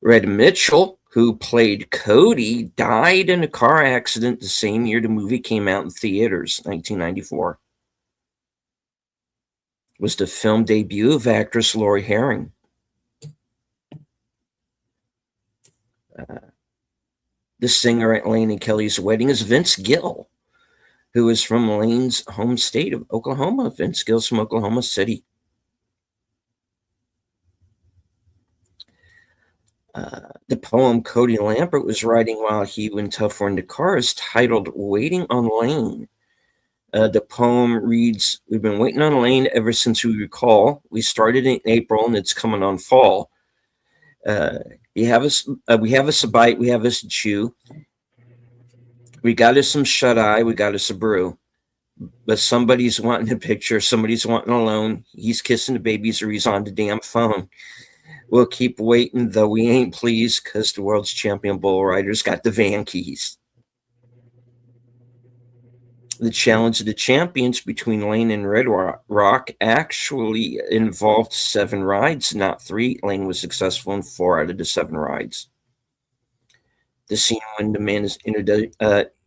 Red Mitchell, who played Cody, died in a car accident the same year the movie came out in theaters, 1994. It was the film debut of actress Lori Herring. The singer at Lane and Kelly's wedding is Vince Gill, who is from Lane's home state of Oklahoma. Vince Gill's from Oklahoma City. The poem Cody Lambert was writing while he went tough in the car is titled Waiting on Lane. The poem reads, "We've been waiting on Lane ever since we recall. We started in April and it's coming on fall. We have us a bite, we have us a chew. We got us some shut-eye, we got us a brew. But somebody's wanting a picture, somebody's wanting a loan. He's kissing the babies or he's on the damn phone. We'll keep waiting, though we ain't pleased, because the world's champion bull rider's got the van keys." The challenge of the champions between Lane and Red Rock actually involved 7 rides, not 3. Lane was successful in 4 out of the 7 rides. The scene when the man is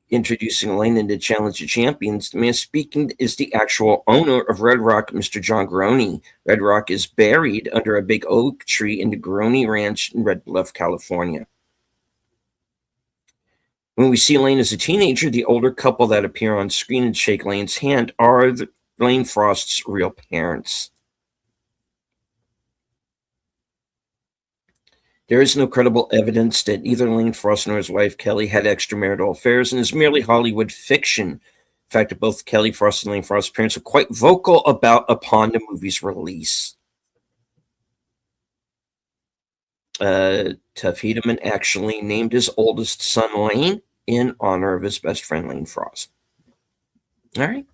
introducing Lane into Challenge of Champions, the man speaking is the actual owner of Red Rock, Mr. John Groney. Red Rock is buried under a big oak tree in the Groney Ranch in Red Bluff, California. When we see Lane as a teenager, the older couple that appear on screen and shake Lane's hand are Lane Frost's real parents. There is no credible evidence that either Lane Frost nor his wife Kelly had extramarital affairs, and is merely Hollywood fiction. In fact, both Kelly Frost and Lane Frost's parents were quite vocal upon the movie's release. Tuff Hedeman actually named his oldest son Lane in honor of his best friend Lane Frost. All right.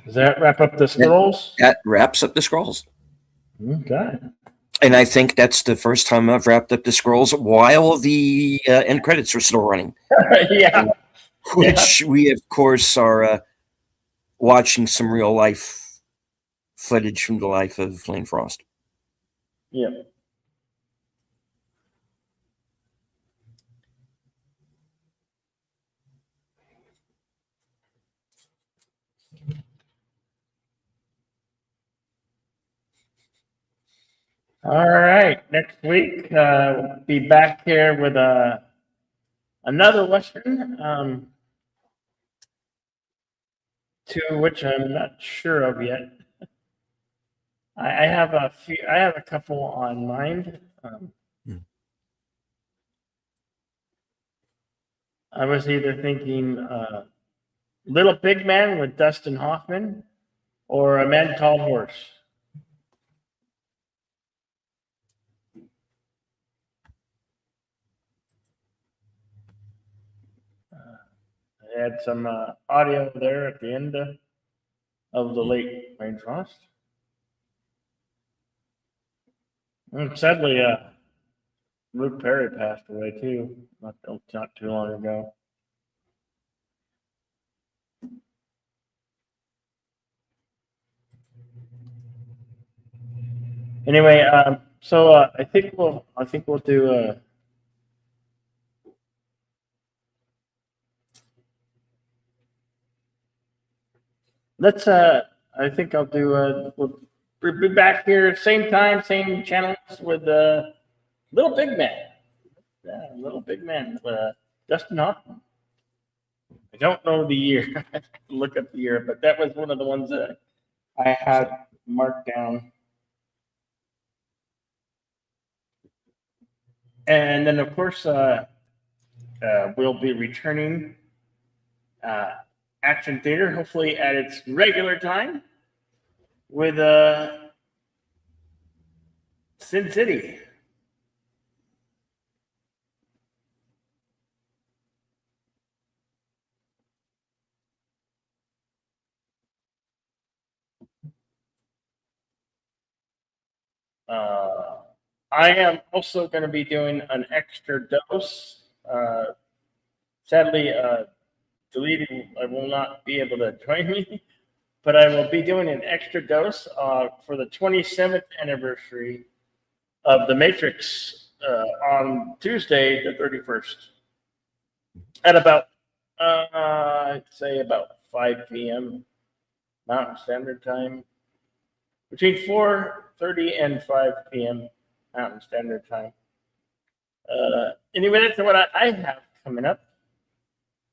Does that wrap up the scrolls? That wraps up the scrolls. Okay. And I think that's the first time I've wrapped up the scrolls while the end credits are still running. Yeah. Which we, of course, are watching some real life footage from the life of Lane Frost. Yeah. All right. Next week, we'll be back here with another Western, to which I'm not sure of yet. I have a few. I have a couple on mind. I was either thinking Little Big Man with Dustin Hoffman or A Man Called Horse. I had some audio there at the end of the late Lane Frost. And sadly, Luke Perry passed away too, not too long ago. Anyway, so I think we'll do. Let's. I think I'll do. We'll be back here, same time, same channels with Little Big Man. Yeah, Little Big Man with Dustin Hoffman. I don't know the year. I have to look up the year, but that was one of the ones that I had marked down. And then, of course, we'll be returning Action Theater, hopefully at its regular time, with Sin City. I am also going to be doing an extra dose. Sadly, deleting, I will not be able to join me, but I will be doing an extra dose for the 27th anniversary of The Matrix on Tuesday, the 31st, at about, I'd say about 5 p.m. Mountain Standard Time, between 4:30 and 5 p.m. Mountain Standard Time. Anyway, that's what I have coming up.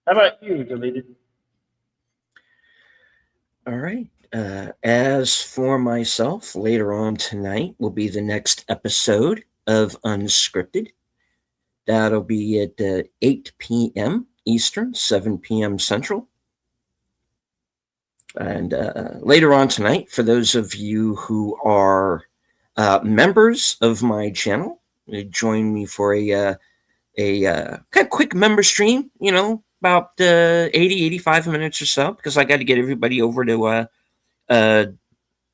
How about you, Deleted? All right. As for myself, later on tonight will be the next episode of Unscripted. That'll be at 8 p.m. Eastern, 7 p.m. Central. And later on tonight, for those of you who are members of my channel, join me for a kind of quick member stream, about 85 minutes or so, because I got to get everybody over to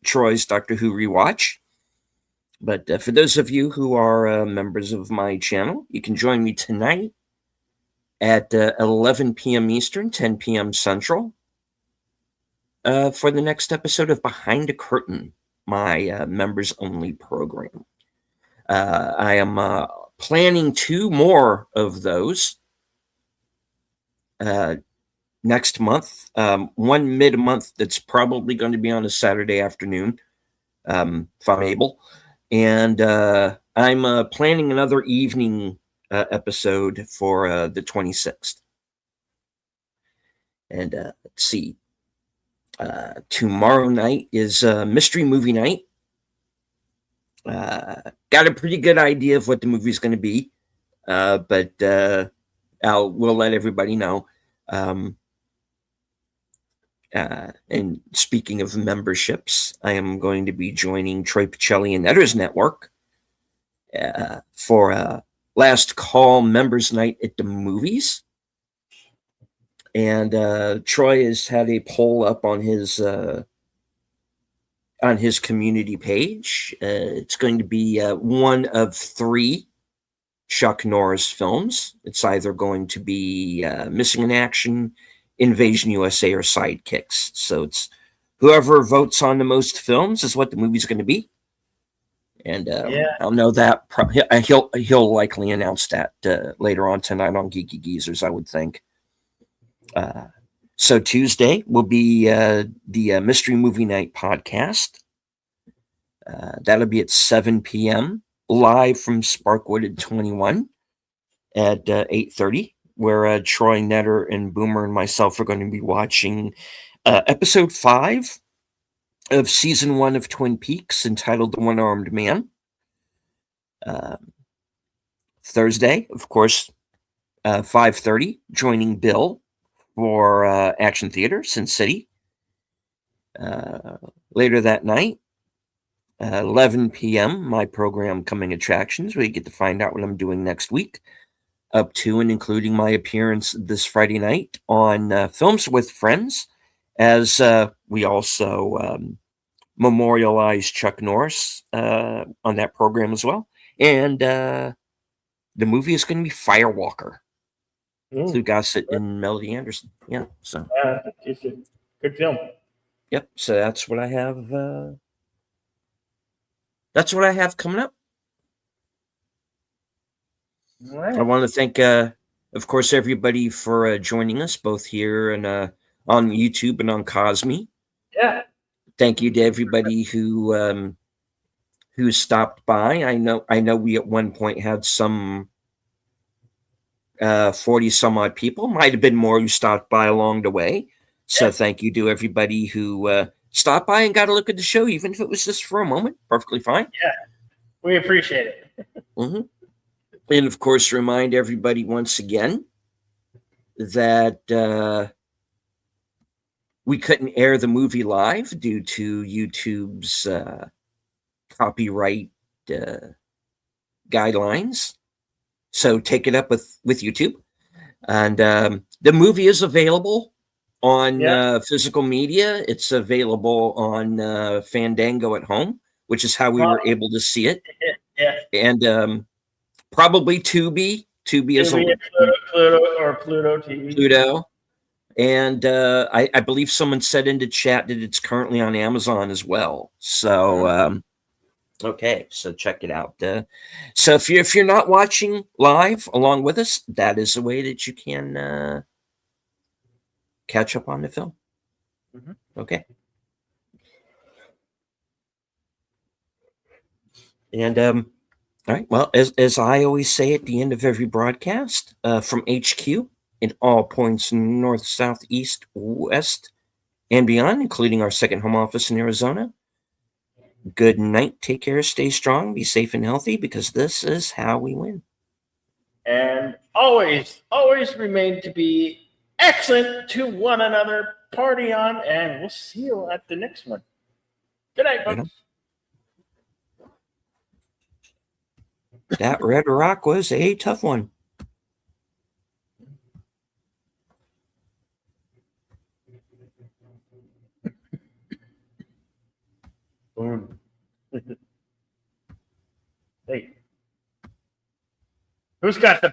Troy's Doctor Who rewatch. But for those of you who are members of my channel, you can join me tonight at 11 p.m. Eastern, 10 p.m. Central, for the next episode of Behind the Curtain, my members-only program. I am planning 2 more of those next month. One mid-month that's probably going to be on a Saturday afternoon, if I'm able. And I'm planning another evening episode for the 26th. And let's see. Tomorrow night is mystery movie night. Got a pretty good idea of what the movie's going to be, but we'll let everybody know. And speaking of memberships, I am going to be joining Troy Pacelli and Editors Network for Last Call Members Night at the Movies. And Troy has had a poll up on his community page. It's going to be one of 3 Chuck Norris films. It's either going to be Missing in Action, Invasion USA, or Sidekicks. So it's whoever votes on the most films is what the movie's going to be. And I'll know that. He'll likely announce that later on tonight on Geeky Geezers, I would think. So Tuesday will be the Mystery Movie Night podcast. That'll be at 7 p.m. live from Sparkwood 21 at 8:30, where Troy, Netter, and Boomer and myself are going to be watching episode 5 of season 1 of Twin Peaks, entitled The One-Armed Man. Thursday, of course, 5:30, joining Bill for Action Theater, Sin City. Later that night, 11 p.m., my program Coming Attractions, where you get to find out what I'm doing next week, up to and including my appearance this Friday night on Films with Friends, as we also memorialize Chuck Norris on that program as well. And the movie is going to be Firewalker. Lou Gossett and Melody Anderson. Yeah, so It's a good film. Yep. So that's what I have. That's what I have coming up. All right. I want to thank, of course, everybody for joining us both here and on YouTube and on Cosme. Yeah. Thank you to everybody who stopped by. I know we at one point had some 40 some odd people. Might have been more who stopped by along the way. So thank you to everybody who stopped by and got a look at the show, even if it was just for a moment. Perfectly fine. Yeah, we appreciate it. Mm-hmm. And of course, remind everybody once again that we couldn't air the movie live due to YouTube's copyright guidelines. So take it up with YouTube. And the movie is available on physical media. It's available on Fandango at home, which is how we were able to see it. Yeah. And probably Tubi. Tubi is Pluto TV. Pluto. And I believe someone said into chat that it's currently on Amazon as well. So okay, so check it out. So if you're not watching live along with us, that is a way that you can catch up on the film. Mhm. Okay. And all right. Well, as I always say at the end of every broadcast, from HQ in all points north, south, east, west, and beyond, including our second home office in Arizona. Good night. Take care. Stay strong. Be safe and healthy, because this is how we win. And always, always remain to be excellent to one another. Party on, and we'll see you at the next one. Good night, Right on. folks. That red rock was a tough one. Boom. Hey, who's got the